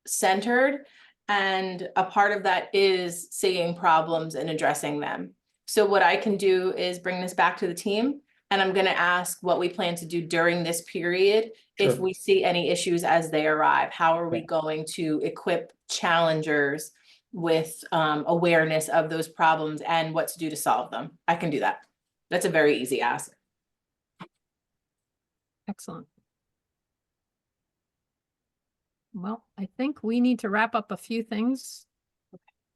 centered, and a part of that is seeing problems and addressing them. So what I can do is bring this back to the team, and I'm going to ask what we plan to do during this period. If Sure. we see any issues as they arrive, how are we Yeah. going to equip challengers with awareness of those problems and what to do to solve them? I can do that. That's a very easy ask. Excellent. Well, I think we need to wrap up a few things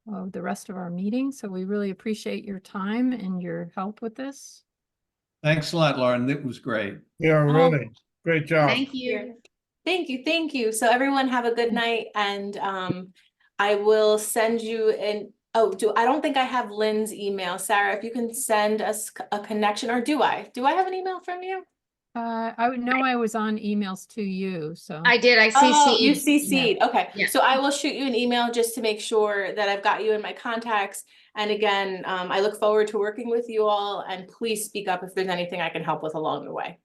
of the rest of our meeting. So we really appreciate your time and your help with this. Thanks a lot, Lauren. That was great. Yeah, really, great job. Thank you. Thank you. So everyone have a good night, and I will send you I don't think I have Lynn's email. Sarah, if you can send us a connection, or do I? Do I have an email from you? I would know I was on emails to you, so. I did, I Oh, you CC'd. CC'd. Okay. Yeah. So I will shoot you an email just to make sure that I've got you in my contacts. And again, I look forward to working with you all, and please speak up if there's anything I can help with along the way.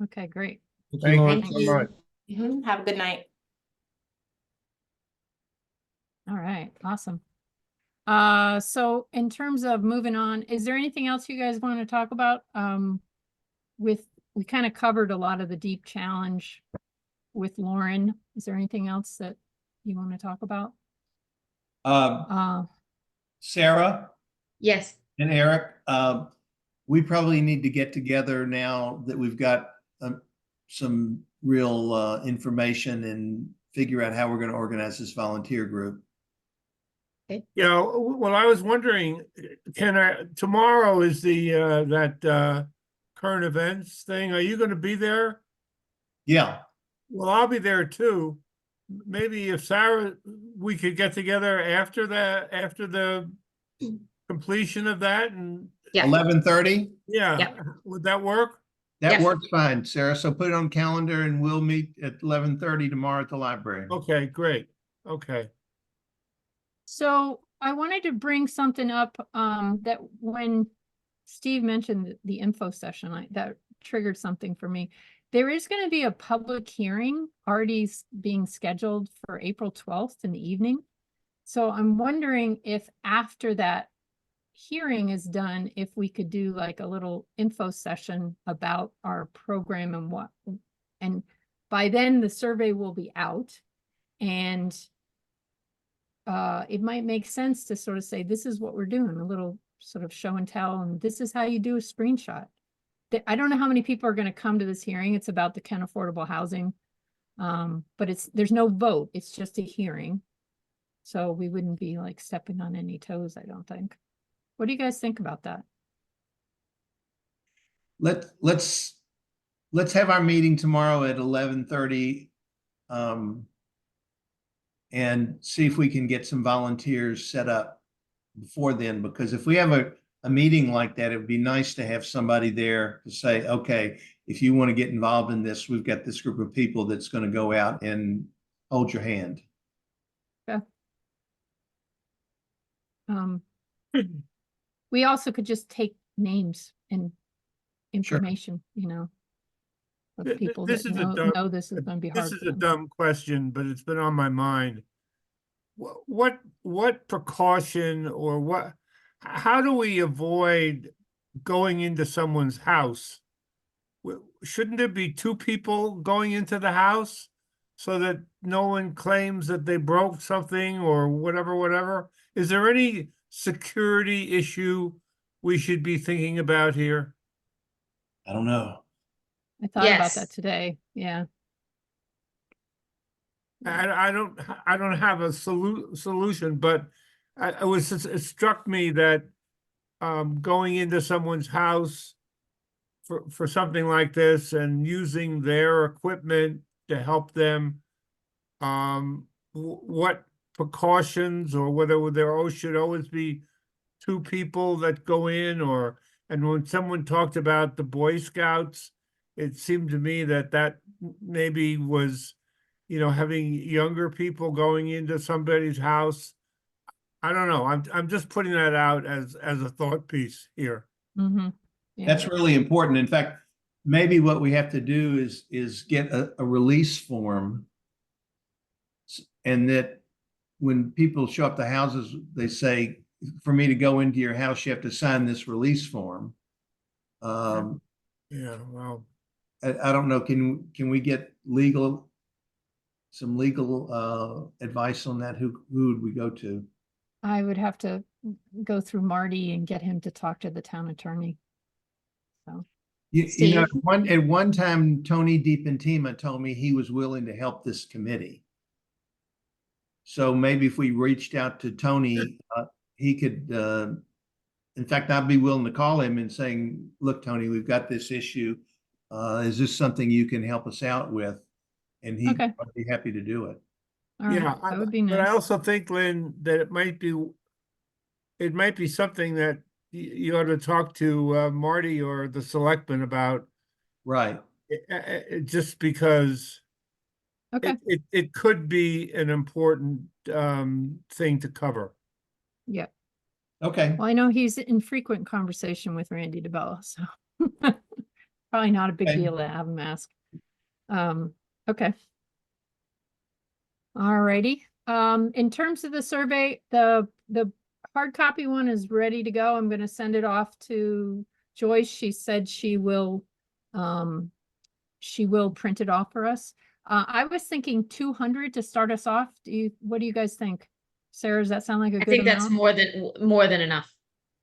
Okay, great. Thank Lauren. you so much. Have a good night. All right, awesome. So in terms of moving on, is there anything else you guys want to talk about? We kind of covered a lot of the deep challenge with Lauren. Is there anything else that you want to talk about? Sarah Yes, and Eric, we probably need to get together now that we've got some real information and figure out how we're going to organize this volunteer group. Yeah, well, I was wondering, tomorrow is that current events thing. Are you going to be there? Yeah, Well, I'll be there too. Maybe if Sarah, we could get together after the completion of that, and yeah, 11:30. yeah, would that work? That Yes. works fine, Sarah. So put it on calendar and we'll meet at 11:30 tomorrow at the library. Okay, great. Okay. So I wanted to bring something up, that when Steve mentioned the info session, that triggered something for me. There is going to be a public hearing already being scheduled for April 12th in the evening. So I'm wondering if after that hearing is done, if we could do like a little info session about our program and by then the survey will be out, and it might make sense to sort of say, this is what we're doing, a little sort of show and tell, and this is how you do a screenshot. I don't know how many people are going to come to this hearing. It's about the Kent Affordable Housing. But there's no vote. It's just a hearing. So we wouldn't be like stepping on any toes, I don't think. What do you guys think about that? Let's have our meeting tomorrow at 11:30. And see if we can get some volunteers set up before then, because if we have a meeting like that, it would be nice to have somebody there to say, okay, if you want to get involved in this, we've got this group of people that's going to go out and hold your hand. Yeah. We also could just take names and information, of people This that is a know, dumb, know this is gonna be this hard is for a them. dumb question, but it's been on my mind. What precaution or how do we avoid going into someone's house? Shouldn't there be two people going into the house so that no one claims that they broke something or whatever? Is there any security issue we should be thinking about here? I don't know. I thought about Yes. that today, yeah. I don't have a solution, but it struck me that going into someone's house for something like this and using their equipment to help them, what precautions or whether there should always be two people that go in, and when someone talked about the Boy Scouts, it seemed to me that maybe was, having younger people going into somebody's house. I don't know. I'm just putting that out as a thought piece here. Mm-hmm. Yeah. That's really important. In fact, maybe what we have to do is get a release form. And that when people show up to houses, they say, for me to go into your house, you have to sign this release form. Yeah, well, I don't know, can we get some legal advice on that? Who would we go to? I would have to go through Marty and get him to talk to the town attorney. So, You know, Steve? at one time, Tony DiPentima told me he was willing to help this committee. So maybe if we reached out to Tony, he could, in fact, I'd be willing to call him and saying, look, Tony, we've got this issue. Is this something you can help us out with? And he'd Okay. be happy to do it. all right, yeah, that would be but I nice. also think, Lynn, that it might be something that you ought to talk to Marty or the selectmen about, Right. just because Okay, it could be an important thing to cover. yeah. Okay. Well, I know he's in frequent conversation with Randy DeBella, so probably not a big Okay. deal to have him ask. Okay. Alrighty. In terms of the survey, the hard copy one is ready to go. I'm gonna send it off to Joyce. She said she will print it off for us. I was thinking 200 to start us off. What do you guys think? Sarah, does that sound like a I good think that's amount? more than enough.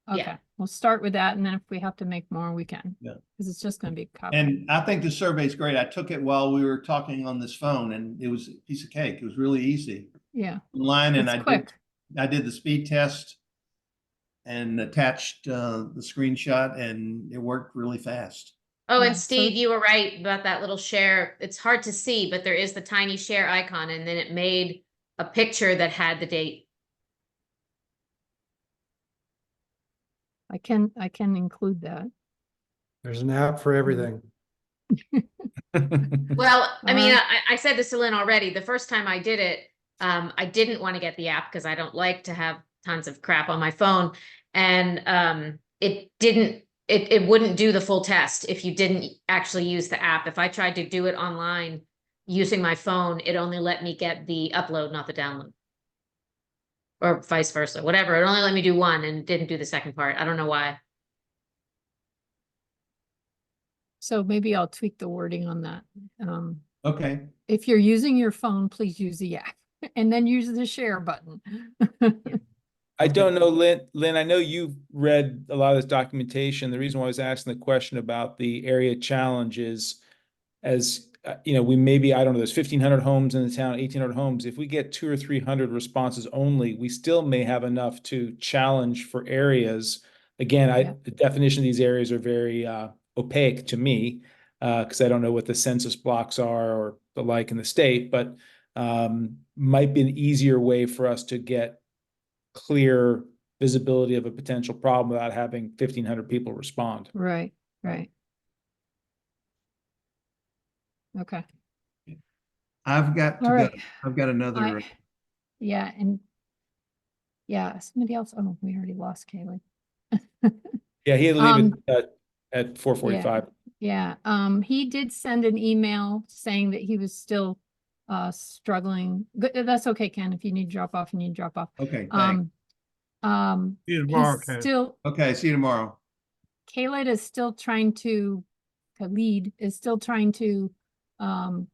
Okay, yeah. we'll start with that, and then if we have to make more, we can. Yeah. Because it's just gonna be a copy. And I think the survey's great. I took it while we were talking on this phone and it was a piece of cake. It was really easy. Yeah, Online and it's quick. I did the speed test and attached the screenshot and it worked really fast. Oh, Yeah, and so Steve, it's- you were right about that little share. It's hard to see, but there is the tiny share icon, and then it made a picture that had the date. I can include that. There's an app for everything. Well, I mean, Alright. I said this to Lynn already. The first time I did it, I didn't want to get the app because I don't like to have tons of crap on my phone. And it wouldn't do the full test if you didn't actually use the app. If I tried to do it online using my phone, it only let me get the upload, not the download. Or vice versa, whatever. It only let me do one and didn't do the second part. I don't know why. So maybe I'll tweak the wording on that. Okay. If you're using your phone, please use the app and then use the share button. I don't know, Lynn, I know you've read a lot of this documentation. The reason why I was asking the question about the area challenge is, as you know, I don't know, there's 1,500 homes in the town, 1,800 homes. If we get 200 or 300 responses only, we still may have enough to challenge for areas. Again, Yeah. the definition of these areas are very opaque to me, because I don't know what the census blocks are or the like in the state, but might be an easier way for us to get clear visibility of a potential problem without having 1,500 people respond. Right, right. Okay, I've got to all go. right. I've got another. Yeah, and yeah, somebody else. Oh, we already lost Kaylee. Yeah, he had to leave it at 4:45. Yeah, he did send an email saying that he was still struggling. That's okay, Ken. If you need to drop off, you need to drop off. Okay, thanks. See you tomorrow, He's Ken. still, Okay, see you tomorrow. Khaled is still trying to, Khalid is still trying to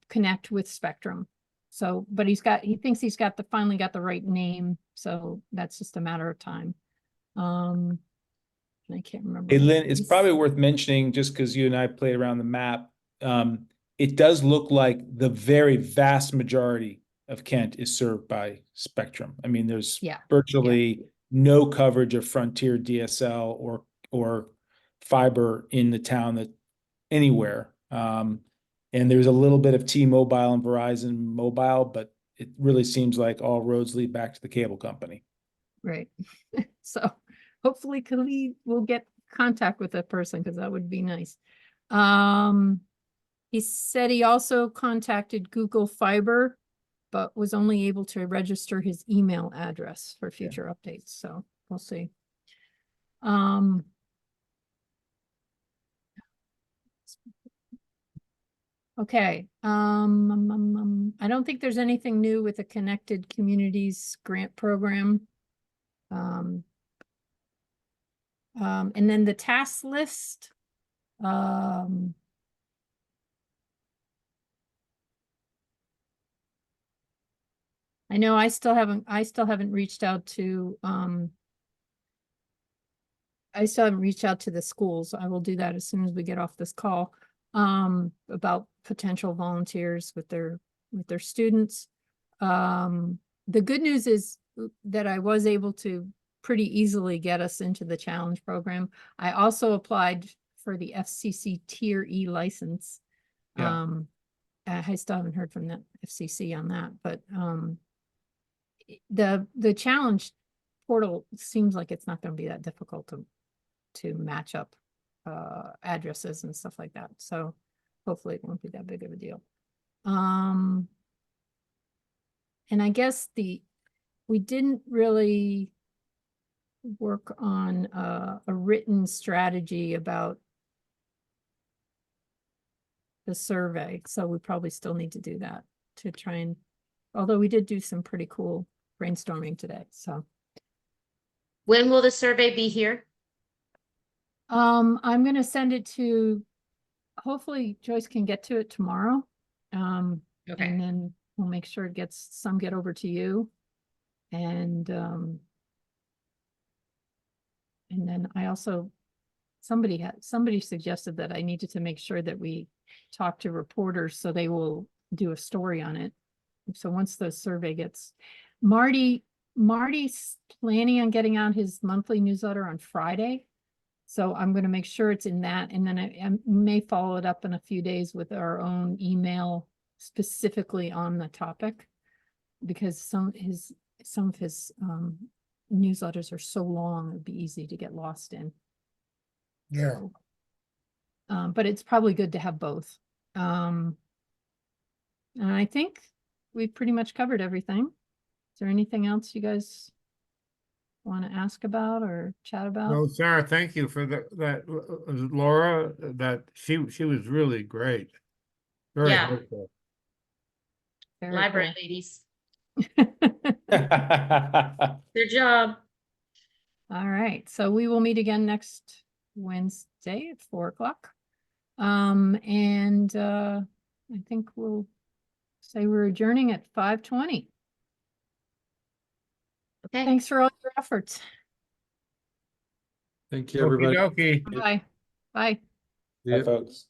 connect with Spectrum. So, but he thinks he's finally got the right name. So that's just a matter of time. I can't remember. Hey, what Lynn, it's he's- probably worth mentioning, just because you and I played around the map. It does look like the very vast majority of Kent is served by Spectrum. I mean, there's Yeah, virtually no coverage of Frontier DSL or fiber in the town that anywhere. And there's a little bit of T-Mobile and Verizon Mobile, but it really seems like all roads lead back to the cable company. Right. So hopefully Khalid will get contact with that person because that would be nice. He said he also contacted Google Fiber, but was only able to register his email address for future updates. So we'll see. Okay. I don't think there's anything new with the Connected Communities grant program. And then the task list. I know I still haven't reached out to, the schools. I will do that as soon as we get off this call, about potential volunteers with their students. The good news is that I was able to pretty easily get us into the challenge program. I also applied for the FCC Tier E license. Yeah. I still haven't heard from the FCC on that, but the challenge portal seems like it's not going to be that difficult to match up addresses and stuff like that. So hopefully it won't be that big of a deal. And I guess we didn't really work on a written strategy about the survey. So we probably still need to do that to try and, although we did do some pretty cool brainstorming today. So When will the survey be here? I'm gonna send it to, hopefully Joyce can get to it tomorrow. And Okay, then we'll make sure it get over to you. And then I also, somebody suggested that I needed to make sure that we talk to reporters so they will do a story on it. So once the survey gets, Marty's planning on getting out his monthly newsletter on Friday. So I'm going to make sure it's in that. And then I may follow it up in a few days with our own email specifically on the topic, because some of his newsletters are so long, it'd be easy to get lost in. Yeah. So, but it's probably good to have both. And I think we've pretty much covered everything. Is there anything else you guys want to ask about or chat about? No, Sarah, thank you for that, Laura, that she was really great. Very Yeah. helpful. Very library cool. ladies, their job. All right, so we will meet again next Wednesday at 4 o'clock. And I think we'll say we're adjourning at 5:20. Okay. Thanks for all your efforts. Thank you, everybody. Okey-dokey. Bye. Bye. Yeah. Bye, folks.